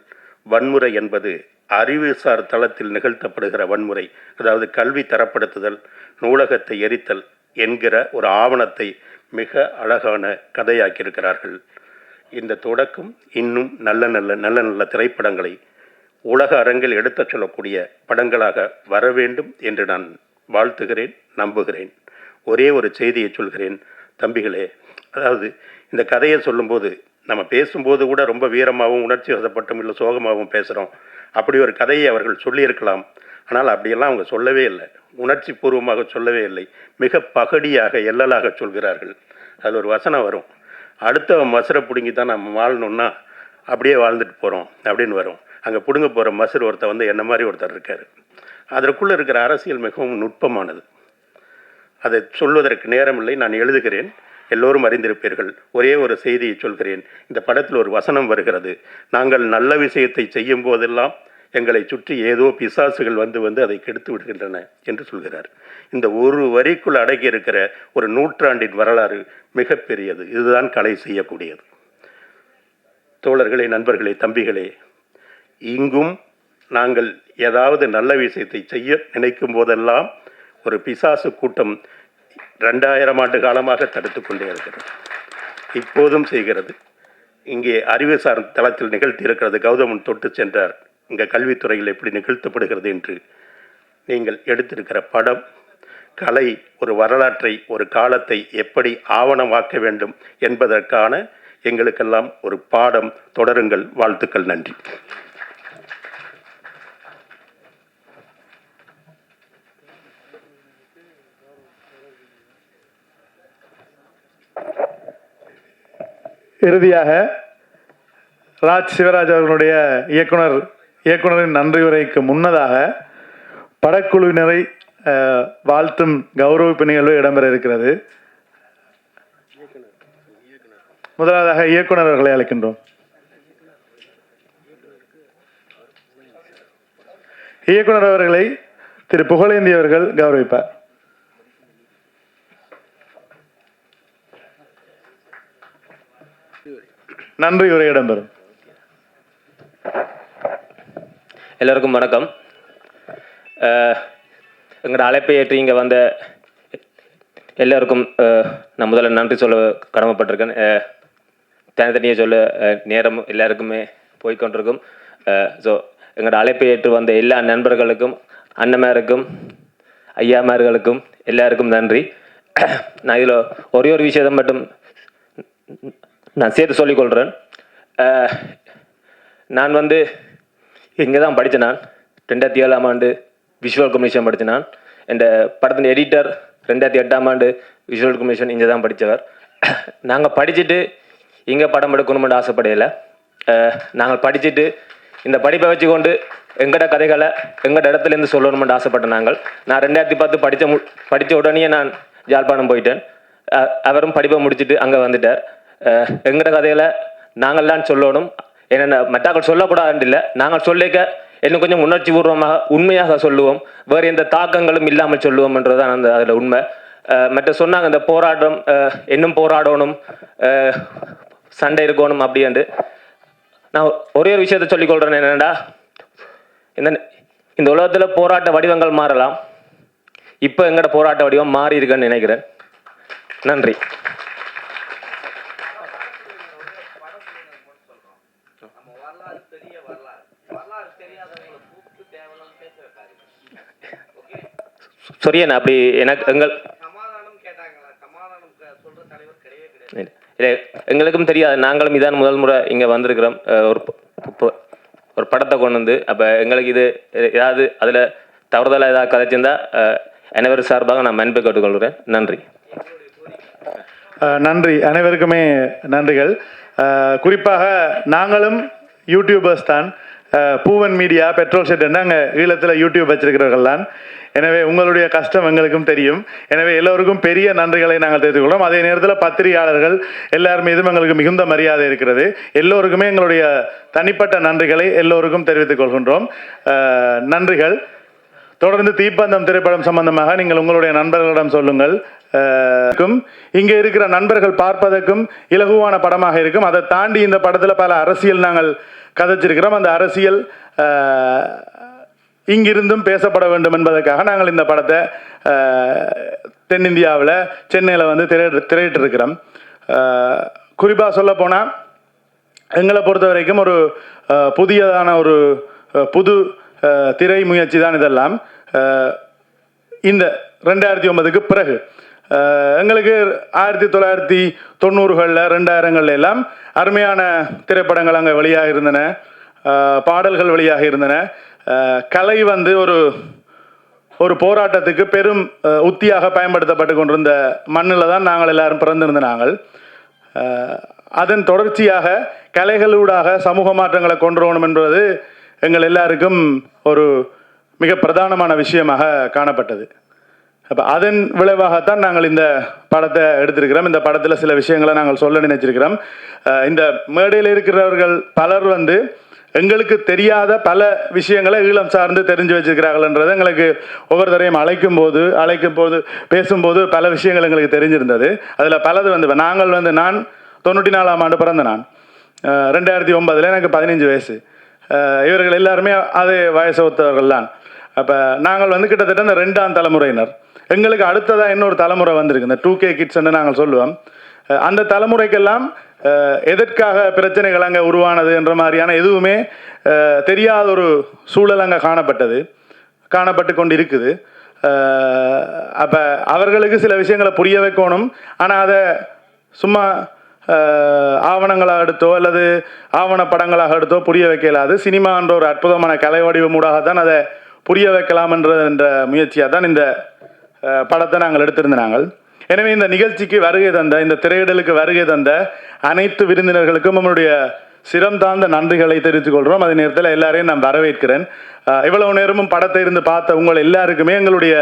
Speaker 10: வன்முறை என்பது அறிவுசார் தளத்தில் நிகழ்த்தப்படுகிற வன்முறை, அதாவது கல்வி தரப்படுத்துதல், நூலகத்தை எரித்தல் என்கிற ஒரு ஆவணத்தை மிக அழகான கதையாக்கியிருக்கிறார்கள். இந்த தொடக்கம் இன்னும் நல்ல நல்ல நல்ல நல்ல திரைப்படங்களை உலக அரங்கில் எடுத்துச் சொல்லக்கூடிய படங்களாக வர வேண்டும் என்று நான் வாழ்த்துகிறேன், நம்புகிறேன். ஒரே ஒரு செய்தியை சொல்கிறேன் தம்பிகளே. அதாவது இந்த கதையை சொல்லும்போது நம்ம பேசும்போது கூட ரொம்ப வீரமாகவும் உணர்ச்சி வசப்பட்டும் இல்லை சோகமாகவும் பேசுகிறோம். அப்படி ஒரு கதையை அவர்கள் சொல்லியிருக்கலாம். ஆனால் அப்படியெல்லாம் அவங்க சொல்லவே இல்லை, உணர்ச்சி பூர்வமாக சொல்லவே இல்லை. மிக பகடியாக எல்லலாக சொல்கிறார்கள். அதில் ஒரு வசனம் வரும், அடுத்த மசுரை பிடுங்கி தான் நம்ம வாழணுன்னா அப்படியே வாழ்ந்துட்டு போகிறோம் அப்படின்னு வரும். அங்கே பிடுங்க போகிற மசுர் ஒருத்தர் என்ன மாதிரி ஒருத்தர் இருக்கார். அதற்குள்ளே இருக்கிற அரசியல் மிகவும் நுட்பமானது. அதை சொல்வதற்கு நேரமில்லை, நான் எழுதுகிறேன், எல்லோரும் அறிந்திருப்பீர்கள். ஒரே ஒரு செய்தியை சொல்கிறேன். இந்த படத்தில் ஒரு வசனம் வருகிறது, நாங்கள் நல்ல விஷயத்தை செய்யும் போதெல்லாம் எங்களை சுற்றி ஏதோ பிசாசுகள் வந்து அதை கெடுத்து விடுகின்றன என்று சொல்கிறார். இந்த ஒரு வரிக்குள் அடங்கி இருக்கிற ஒரு நூற்றாண்டின் வரலாறு மிகப்பெரியது. இதுதான் கலை செய்யக்கூடியது. தோழர்களே, நண்பர்களே, தம்பிகளே, இங்கும் நாங்கள் ஏதாவது நல்ல விஷயத்தை செய்ய நினைக்கும் போதெல்லாம் ஒரு பிசாசு கூட்டம் 2000 ஆண்டு காலமாக தடுத்து கொண்டே இருக்கிறது, இப்போதும் செய்கிறது. இங்கே அறிவுசார் தளத்தில் நிகழ்த்தி இருக்கிறது. கௌதமன் தொட்டு சென்றார், இங்கே கல்வித்துறையில் எப்படி நிகழ்த்தப்படுகிறது என்று. நீங்கள் எடுத்திருக்கிற படம், கலை ஒரு வரலாற்றை, ஒரு காலத்தை எப்படி ஆவணமாக்க வேண்டும் என்பதற்கான எங்களுக்கெல்லாம் ஒரு பாடம். தொடருங்கள். வாழ்த்துக்கள். நன்றி.
Speaker 1: இறுதியாக ராஜ் சிவராஜ் அவர்களுடைய இயக்குனரின் நன்றி உரைக்கு முன்னதாக படக்குழுவினரை வாழ்த்தும் கௌரவிப்பு நிகழ்வு இடம்பெற இருக்கிறது. முதலாவதாக இயக்குனர் அவர்களை அழைக்கின்றோம். இயக்குனர் அவர்களை திரு புகழேந்தி அவர்கள் கௌரவிப்பார். நன்றி உரை இடம்பெறும்.
Speaker 11: எல்லோருக்கும் வணக்கம். எங்களோட அழைப்பை ஏற்று இங்கே வந்த எல்லோருக்கும் நான் முதல்ல நன்றி சொல்ல கடமைப்பட்டிருக்கேன். தனித்தனியாக சொல்ல நேரம் எல்லாருக்குமே போய்கொண்டிருக்கும். ஸோ எங்களோட அழைப்பை ஏற்று வந்த எல்லா நண்பர்களுக்கும், அண்ணமாருக்கும், ஐயாமார்களுக்கும் எல்லாருக்கும் நன்றி. நான் இதில் ஒரே ஒரு விஷயத்தை மட்டும் நான் சேர்த்து சொல்லிக்கொள்கிறேன். நான் வந்து இங்கே தான் படித்தேன். நான் 2007ஆம் ஆண்டு விஷுவல் கம்யூனிகேஷன் படித்தேன். நான் என் படத்தின் எடிட்டர் 2008ஆம் ஆண்டு விஷுவல் கம்யூனிகேஷன் இங்கே தான் படித்தவர். நாங்கள் படிச்சுட்டு இங்கே படம் எடுக்கணுமென்று ஆசைப்படையில. நாங்கள் படிச்சுட்டு இந்த படிப்பை வச்சுக்கொண்டு எங்கட கதைகளை எங்கட இடத்துலேருந்து சொல்லணுமென்று ஆசைப்பட்டேன். நான் 2010 படித்த உடனே நான் யாழ்ப்பாணம் போயிட்டேன். அவரும் படிப்பை முடிச்சுட்டு அங்கே வந்துட்டார். எங்கட கதைகளை நாங்கள் தான் சொல்லணும். என்னென்ன மற்றாக்கள் சொல்லக்கூடாதுன்னு இல்லை, நாங்கள் சொல்லிக்க இன்னும் கொஞ்சம் உணர்ச்சி பூர்வமாக உண்மையாக சொல்லுவோம், வேறு எந்த தாக்கங்களும் இல்லாமல் சொல்லுவோம் என்றதான் அந்த அதில் உண்மை. மற்ற சொன்னாங்க இந்த போராட்டம் இன்னும் போராடணும், சண்டை இருக்கணும் அப்படின்ட்டு. நான் ஒரே ஒரு விஷயத்த சொல்லிக்கொள்கிறேன். என்னென்னா, இந்த உலகத்தில் போராட்ட வடிவங்கள் மாறலாம். இப்போ எங்களோட போராட்ட வடிவம் மாறி இருக்குன்னு நினைக்கிறேன். நன்றி. சொரியண்ணா, அப்படி எனக்கு எங்களுக்கும் தெரியாது. நாங்களும் இதான் முதல் முறை இங்கே வந்திருக்கிறோம். ஒரு படத்தை கொண்டு வந்து அப்போ எங்களுக்கு இது ஏதாவது அதில் தவறுதலாக ஏதாவது கதைச்சிருந்தா அனைவரும் சார்பாக நான் மன்னிப்பு கேட்டுக்கொள்கிறேன். நன்றி.
Speaker 1: நன்றி, அனைவருக்குமே நன்றிகள். குறிப்பாக நாங்களும் யூடியூபர்ஸ் தான். பூவன் மீடியா, பெட்ரோல் ஷெட் நாங்கள் ஈழத்தில் யூடியூப் வச்சிருக்கிறவர்கள் தான். எனவே உங்களுடைய கஷ்டம் எங்களுக்கும் தெரியும். எனவே எல்லோருக்கும் பெரிய நன்றிகளை நாங்கள் தெரிவித்துக் கொள்கிறோம். அதே நேரத்தில் பத்திரிகையாளர்கள் எல்லார் மீதும் எங்களுக்கு மிகுந்த மரியாதை இருக்கிறது. எல்லோருக்குமே எங்களுடைய தனிப்பட்ட நன்றிகளை எல்லோருக்கும் தெரிவித்துக் கொள்கின்றோம். நன்றிகள். தொடர்ந்து தீப்பந்தம் திரைப்படம் சம்பந்தமாக நீங்கள் உங்களுடைய நண்பர்களிடம் சொல்லுங்கள். இங்கே இருக்கிற நண்பர்கள் பார்ப்பதற்கும் இலகுவான படமாக இருக்கும். அதை தாண்டி இந்த படத்தில் பல அரசியல் நாங்கள் கதைச்சிருக்கிறோம். அந்த அரசியல் இங்கிருந்தும் பேசப்பட வேண்டும் என்பதற்காக நாங்கள் இந்த படத்தை தென்னிந்தியாவில் சென்னையில் வந்து திரையிட்டு இருக்கிறோம். குறிப்பாக சொல்ல போனால் எங்களை பொறுத்த வரைக்கும் ஒரு புதியதான ஒரு புது திரை முயற்சி தான் இதெல்லாம். இந்த 2009க்கு பிறகு எங்களுக்கு 1990களில் 2000களில் எல்லாம் அருமையான திரைப்படங்கள் அங்கே வெளியாக இருந்தன, பாடல்கள் வெளியாக இருந்தன. கலை வந்து ஒரு போராட்டத்துக்கு பெரும் உத்தியாக பயன்படுத்தப்பட்டு கொண்டிருந்த மண்ணில் தான் நாங்கள் எல்லாரும் பிறந்திருந்த நாங்கள். அதன் தொடர்ச்சியாக கலைகளூடாக சமூக மாற்றங்களை கொண்டு வரணும் என்பது எங்கள் எல்லாருக்கும் ஒரு மிக பிரதானமான விஷயமாக காணப்பட்டது. அப்போ அதன் விளைவாகத்தான் நாங்கள் இந்த படத்தை எடுத்திருக்கிறோம். இந்த படத்தில் சில விஷயங்களை நாங்கள் சொல்ல நினைச்சிருக்கிறோம். இந்த மேடையில் இருக்கிறவர்கள் பலர் வந்து எங்களுக்கு தெரியாத பல விஷயங்களை ஈழம் சார்ந்து தெரிஞ்சு வச்சிருக்கிறார்கள்ன்றது எங்களுக்கு ஒவ்வொரு தரையும் அழைக்கும் போது பேசும்போது பல விஷயங்கள் எங்களுக்கு தெரிஞ்சிருந்தது. அதில் பலது வந்து நாங்கள் வந்து நான் 94ஆம் ஆண்டு பிறந்த நான் 2009 எனக்கு 15 வயசு. இவர்கள் எல்லாருமே அதே வயசு ஒத்தவர்கள் தான். அப்போ நாங்கள் வந்து கிட்டத்தட்ட இந்த 2ஆம் தலைமுறையினர். எங்களுக்கு அடுத்ததாக இன்னொரு தலைமுறை வந்திருக்கு, இந்த 2K கிட்ஸ்ன்னு நாங்கள் சொல்லுவோம். அந்த தலைமுறைக்கெல்லாம் எதற்காக பிரச்சனைகள் அங்கே உருவானது என்ற மாதிரியான எதுவுமே தெரியாத ஒரு சூழல் அங்கே காணப்பட்டு கொண்டு இருக்குது. அப்போ அவர்களுக்கு சில விஷயங்களை புரிய வைக்கணும். ஆனால் அதை சும்மா ஆவணங்களாக எடுத்தோ அல்லது ஆவணப்படங்களாக எடுத்தோ புரிய வைக்கலாது. சினிமா என்ற ஒரு அற்புதமான கலை வடிவமூடாகத்தான் அதை புரிய வைக்கலாம் என்ற முயற்சியாக தான் இந்த படத்தை நாங்கள் எடுத்திருந்தாங்க. எனவே இந்த நிகழ்ச்சிக்கு வருகை தந்த, இந்த திரையிடலுக்கு வருகை தந்த அனைத்து விருந்தினர்களுக்கும் நம்மளுடைய சிரம் தாழ்ந்த நன்றிகளை தெரிவித்துக் கொள்கிறோம். அதே நேரத்தில் எல்லாரையும் நான் வரவேற்கிறேன். இவ்வளவு நேரமும் படத்தை இருந்து பார்த்த உங்கள் எல்லாருக்குமே எங்களுடைய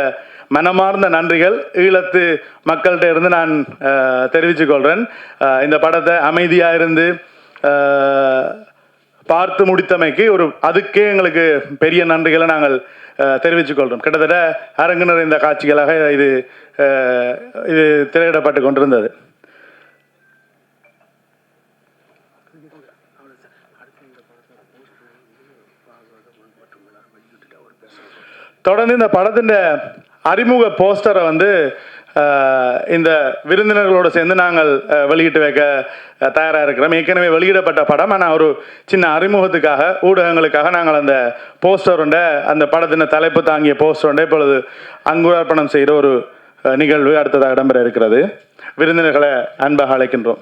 Speaker 1: மனமார்ந்த நன்றிகள் ஈழத்து மக்கள்கிட்ட இருந்து நான் தெரிவித்துக் கொள்கிறேன். இந்த படத்தை அமைதியாக இருந்து பார்த்து முடித்தமைக்கு அதுக்கே எங்களுக்கு பெரிய நன்றிகளை நாங்கள் தெரிவித்துக் கொள்கிறோம். கிட்டத்தட்ட அரங்கு இந்த காட்சிகளாக இது திரையிடப்பட்டு கொண்டிருந்தது. தொடர்ந்து இந்த படத்தின் அறிமுக போஸ்டரை வந்து இந்த விருந்தினர்களோடு சேர்ந்து நாங்கள் வெளியிட்டு வைக்க தயாராக இருக்கிறோம். ஏற்கனவே வெளியிடப்பட்ட படம், ஆனால் ஒரு சின்ன அறிமுகத்துக்காக ஊடகங்களுக்காக நாங்கள் அந்த போஸ்டருண்ட, அந்த படத்தின் தலைப்பு தாங்கிய போஸ்டருண்ட இப்பொழுது அங்குரார்ப்பணம் செய்கிற ஒரு நிகழ்வு அடுத்ததாக இடம்பெற இருக்கிறது. விருந்தினர்களை அன்பாக அழைக்கின்றோம்.